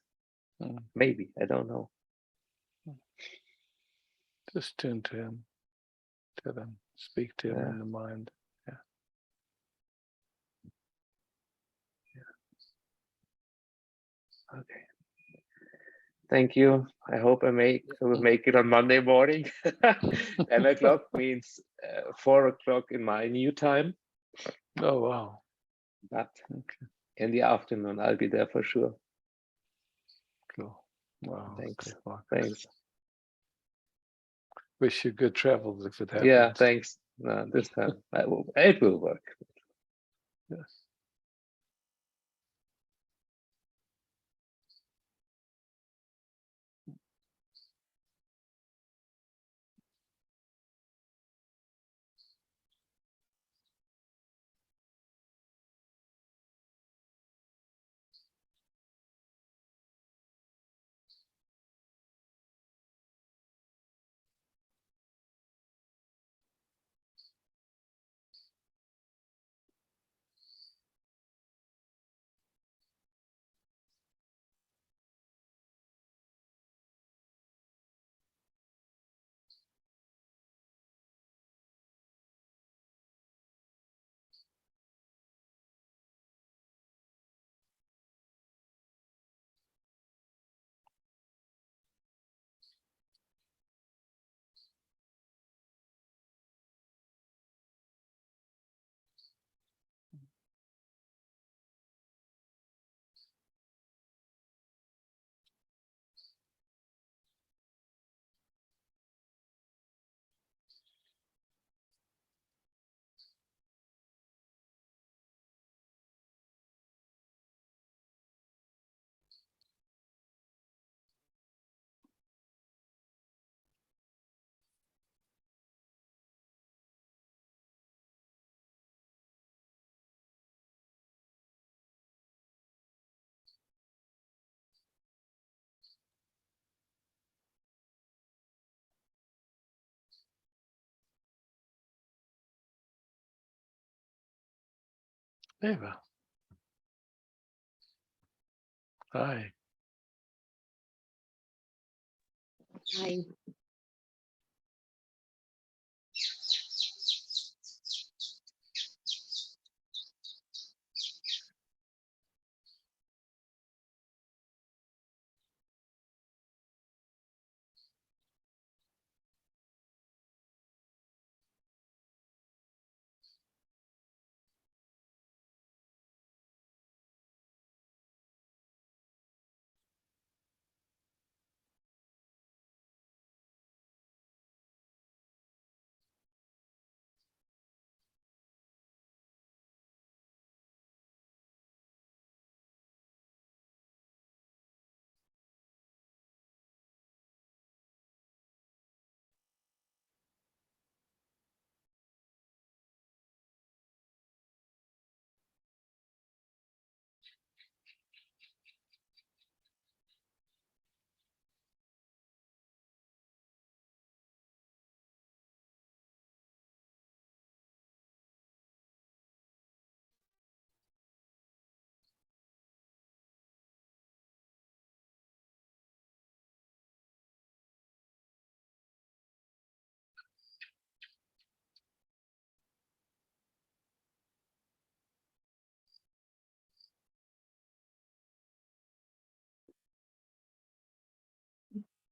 Maybe, I don't know. Just tune to him, to them, speak to him in the mind. Yeah. Okay. Thank you. I hope I will make it on Monday morning. 10 o'clock means 4 o'clock in my new time. Oh, wow. But in the afternoon, I'll be there for sure. Cool. Wow. Thanks. Cool. Thanks. Wish you good travels if it happens. Yeah, thanks. This time it will work. Yes. Eva. Hi. Hi.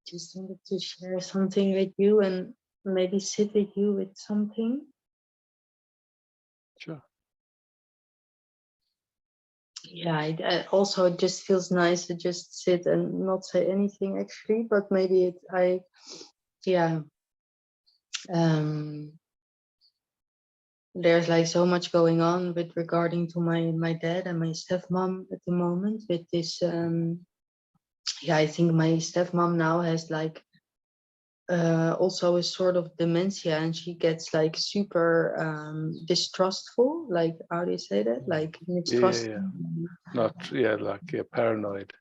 just wanted to share something with you and maybe sit with you with something. Sure. Yeah, I also it just feels nice to just sit and not say anything actually, but maybe yeah. There's like so much going on with regarding to my dad and my stepmom at the moment with this yeah, I think my stepmom now has like also a sort of dementia, and she gets like super distrustful, like how do you say that, like mistrust. Yeah. Not, like you're paranoid.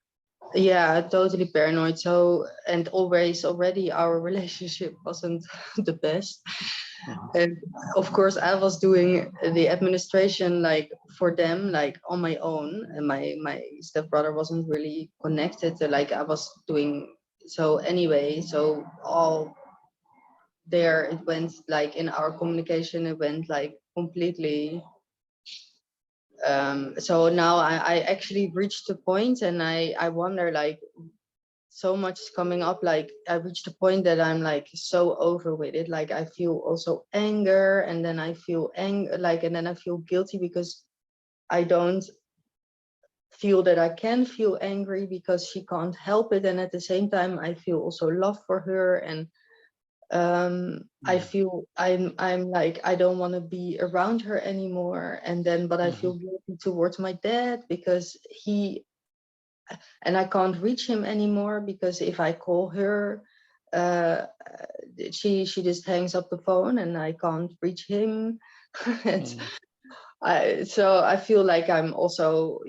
Yeah, totally paranoid. So, and already our relationship wasn't the best. And of course I was doing the administration like for them like on my own, and my stepbrother wasn't really connected to, like I was doing. So anyway, so all there it went like in our communication, it went like completely so now I actually reached a point, and I wonder, like so much is coming up, like I reached a point that I'm like so over with it, like I feel also anger, and then I feel like, and then I feel guilty because I don't feel that I can feel angry because she can't help it, and at the same time I feel also love for her, and I feel I'm like I don't want to be around her anymore, and then but I feel guilty towards my dad because and I can't reach him anymore, because if I call her she just hangs up the phone and I can't reach him. So I feel like I'm also,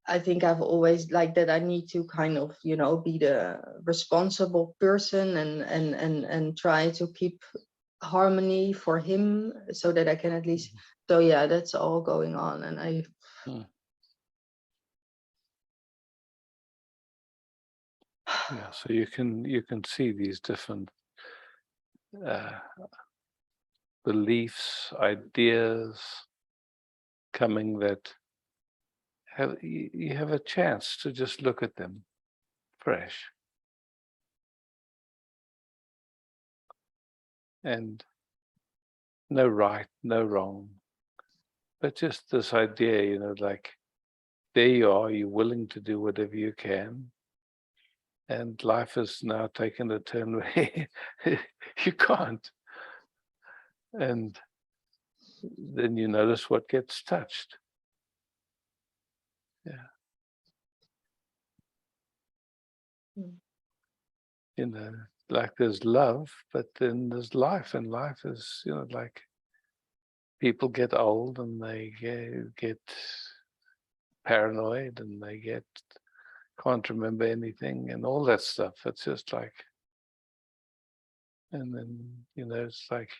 I think I've always like that I need to kind of, be the responsible person and try to keep harmony for him so that I can at least, so yeah, that's all going on. And Yeah, so you can see these different beliefs, ideas coming that you have a chance to just look at them fresh. And no right, no wrong, but just this idea, like there you are, you're willing to do whatever you can. And life has now taken a turn where you can't. And then you notice what gets touched. Yeah. Like there's love, but then there's life, and life is, like people get old and they get paranoid and they can't remember anything and all that stuff. It's just like, and then, it's like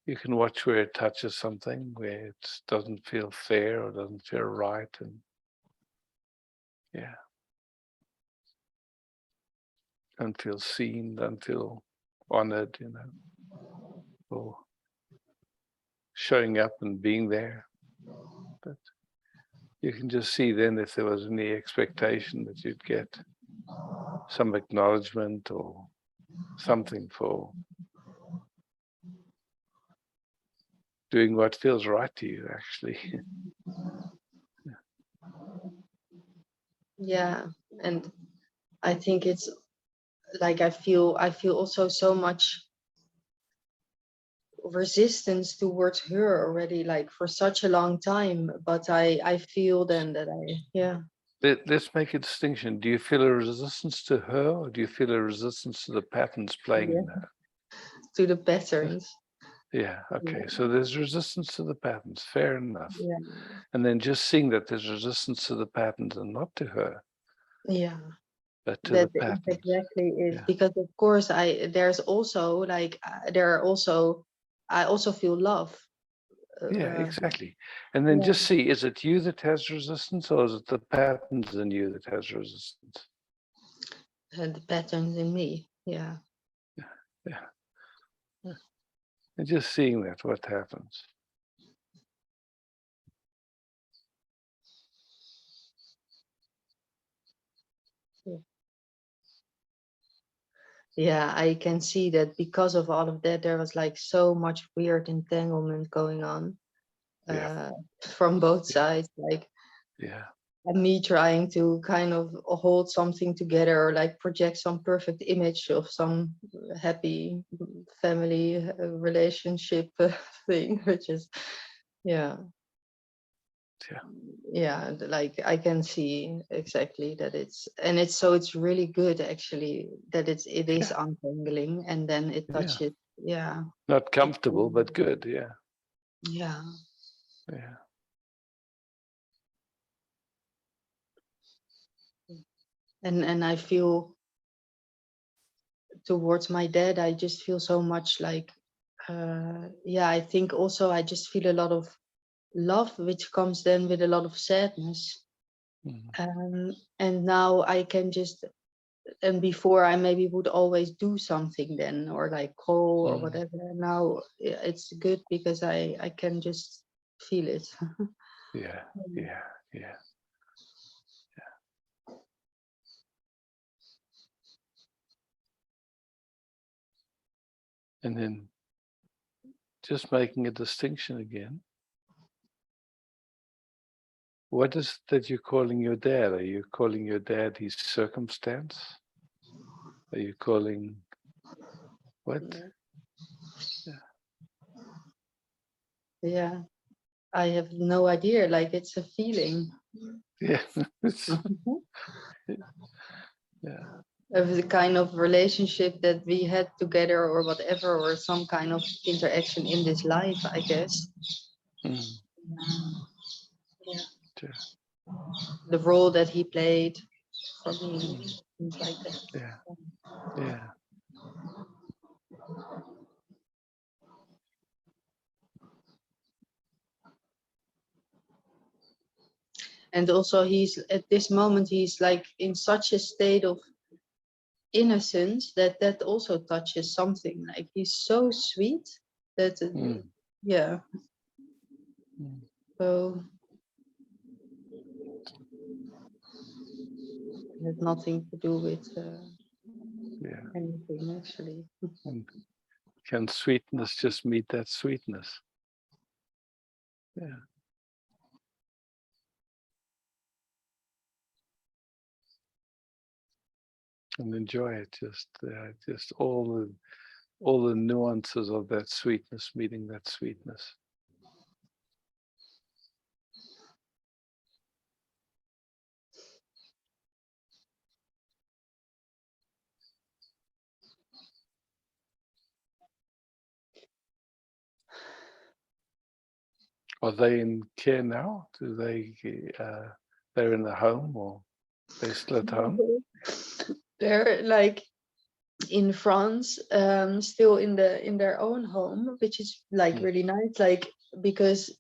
you can watch where it touches something where it doesn't feel fair or doesn't feel right. And yeah. Don't feel seen, don't feel honored, or showing up and being there. But you can just see then if there was any expectation that you'd get some acknowledgement or something for doing what feels right to you, actually. yeah, and I think it's like I feel also so much resistance towards her already, like for such a long time, but I feel then that Let's make a distinction. Do you feel a resistance to her, or do you feel a resistance to the patterns playing in her? To the patterns. Yeah, okay. Yeah. So there's resistance to the patterns, fair enough. Yeah. And then just seeing that there's resistance to the patterns and not to her. Yeah. But to that the patterns. Exactly is, because of course there's also like I also feel love. Yeah, exactly. And then just see, is it you that has resistance, or is it the patterns in you that has resistance? The patterns in me. Yeah. And just seeing that, what happens. yeah, I can see that because of all of that, there was like so much weird entanglement going on from both sides. Like, and me trying to kind of hold something together or like project some perfect image of some happy family relationship thing, which is, yeah, like I can see exactly that it's really good actually that it is untangling and then it touches, not comfortable but good, yeah. And I feel towards my dad, I just feel so much like, I think also I just feel a lot of love, which comes then with a lot of sadness. And now I can just, and before I maybe would always do something then, or like call or whatever. Now it's good because I can just feel it. Yeah. And then just making a distinction again. What is it that you're calling your dad? Are you calling your dad his circumstance? Are you calling what? Yeah, I have no idea. Like it's a feeling. Yeah. Of the kind of relationship that we had together or whatever, or some kind of interaction in this life, I guess. The role that he played for me, things like that. Yeah. And also he's at this moment, he's like in such a state of innocence that also touches something. Like he's so sweet that, so it has nothing to do with anything actually. And can sweetness just meet that sweetness? Yeah. And enjoy it. Just all the nuances of that sweetness meeting that sweetness. Are they in care now? Do they? They're in the home, or they still at home? They're like in France, still in their own home, which is like really nice. Like because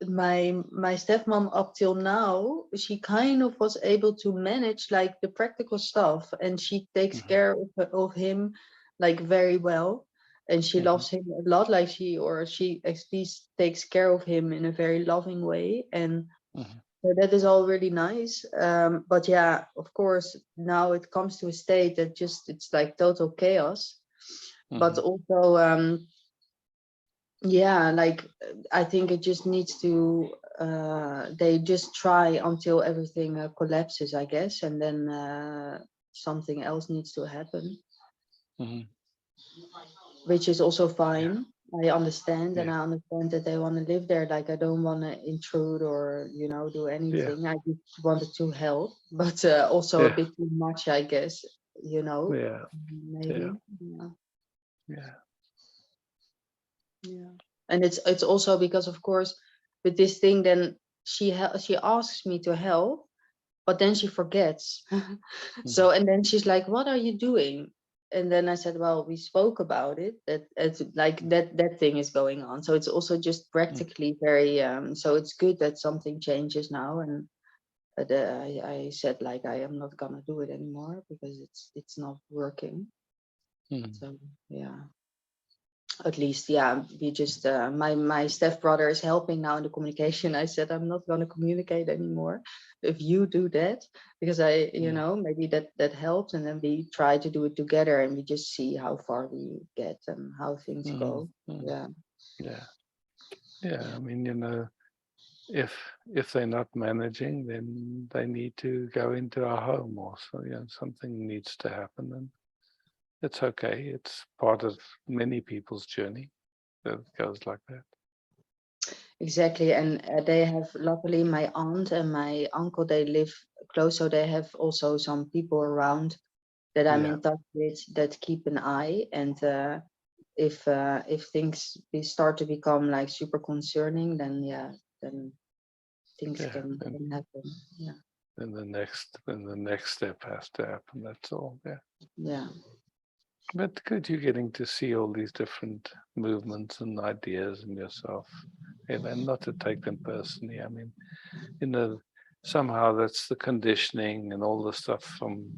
my stepmom up till now, she kind of was able to manage like the practical stuff, and she takes care of him like very well, and she loves him a lot. Like she at least takes care of him in a very loving way, and so that is all really nice. But yeah, of course, now it comes to a state that just it's like total chaos. But also, like I think it just needs to. They just try until everything collapses, I guess, and then something else needs to happen, which is also fine. I understand, and I understand that they want to live there. Like I don't want to intrude or do anything. I just wanted to help, but also a bit too much, I guess. Maybe. Yeah. And it's also because, of course, with this thing, then she asks me to help, but then she forgets. So and then she's like, "What are you doing?" And then I said, well, we spoke about it, that it's like that thing is going on. So it's also just practically very, so it's good that something changes now. And I said, like, I am not gonna do it anymore because it's not working. So, yeah. at least, yeah, we just my stepbrother is helping now in the communication. I said I'm not going to communicate anymore if you do that, because I, you know, maybe that helps, and then we try to do it together, and we just see how far we get and how things go. Yeah. I mean, you know, if they're not managing, then they need to go into our home, or so. Yeah, something needs to happen, and it's okay. It's part of many people's journey that goes like that. Exactly, and they have, luckily, my aunt and my uncle, they live close, so they have also some people around that I'm in touch with that keep an eye. And if things start to become like super concerning, then then things can happen. Yeah. Then the next step has to happen. That's all. Yeah. But good, you're getting to see all these different movements and ideas in yourself, and not to take them personally. I mean, you know, somehow that's the conditioning and all the stuff from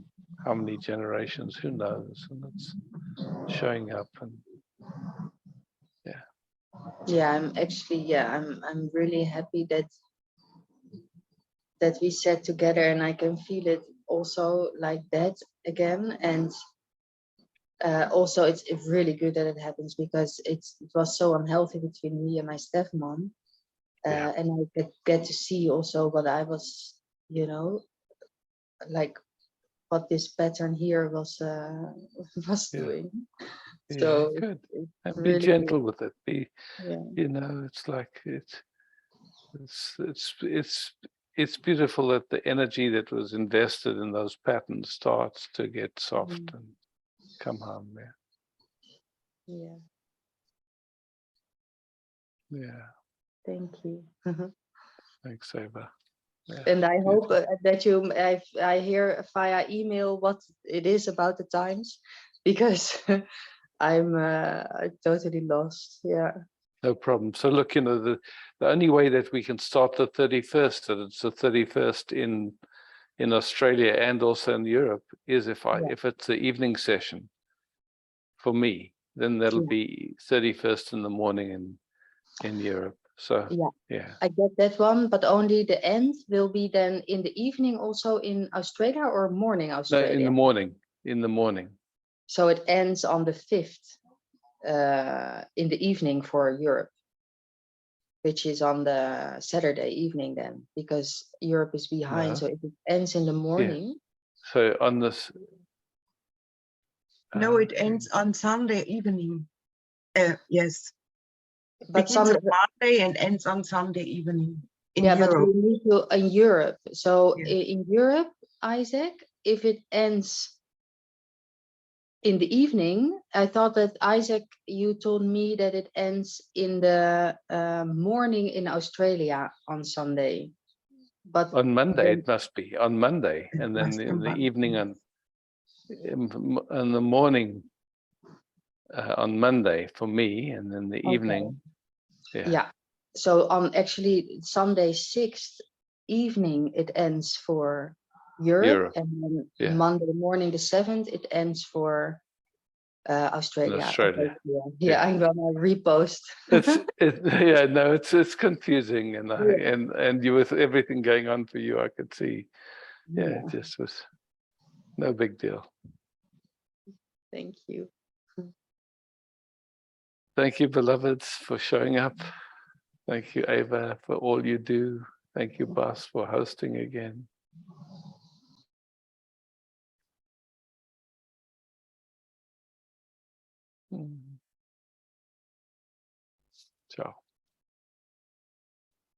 how many generations, who knows, and it's showing up. And I'm actually, I'm really happy that we sat together, and I can feel it also like that again. And also it's really good that it happens, because it was so unhealthy between me and my stepmom. And I get to see also what I was, you know, like what this pattern here was doing. So good. And really be gentle good. with it. Be, you know, it's like it's beautiful that the energy that was invested in those patterns starts to get soft and come home. Yeah. Thank you. Thanks, Eva. And I hope that I hear via email what it is about the times, because I'm totally lost. Yeah. No problem. So look, you know, the only way that we can start the 31st, that it's the 31st in Australia and also in Europe, is if it's the evening session for me, then that'll be 31st in the morning in Europe. So I get that one, but only the end will be then in the evening also in Australia, or morning Australia? No, in the morning. In the morning. So it ends on the 5th in the evening for Europe, which is on the Saturday evening then, because Europe is behind. No. So if it ends in the morning. So on this. No, it ends on Sunday evening. Yes. But begins on Monday and ends on Sunday evening in Europe. But we need to in Europe. So in Europe, Isaac, if it ends in the evening, I thought that, Isaac, you told me that it ends in the morning in Australia on Sunday. But on Monday it must be on Monday, and then in the evening and in the morning on Monday for me, and then the evening. So on actually Sunday 6th evening it ends for Europe. And then Monday morning the 7th it ends for Australia. Australia. Okay, I'm gonna repost. It's confusing, and you, with everything going on for you, I could see. It just was no big deal. Thank you. Thank you, beloveds, for showing up. Thank you, Eva, for all you do. Thank you, Bas, for hosting again. Ciao.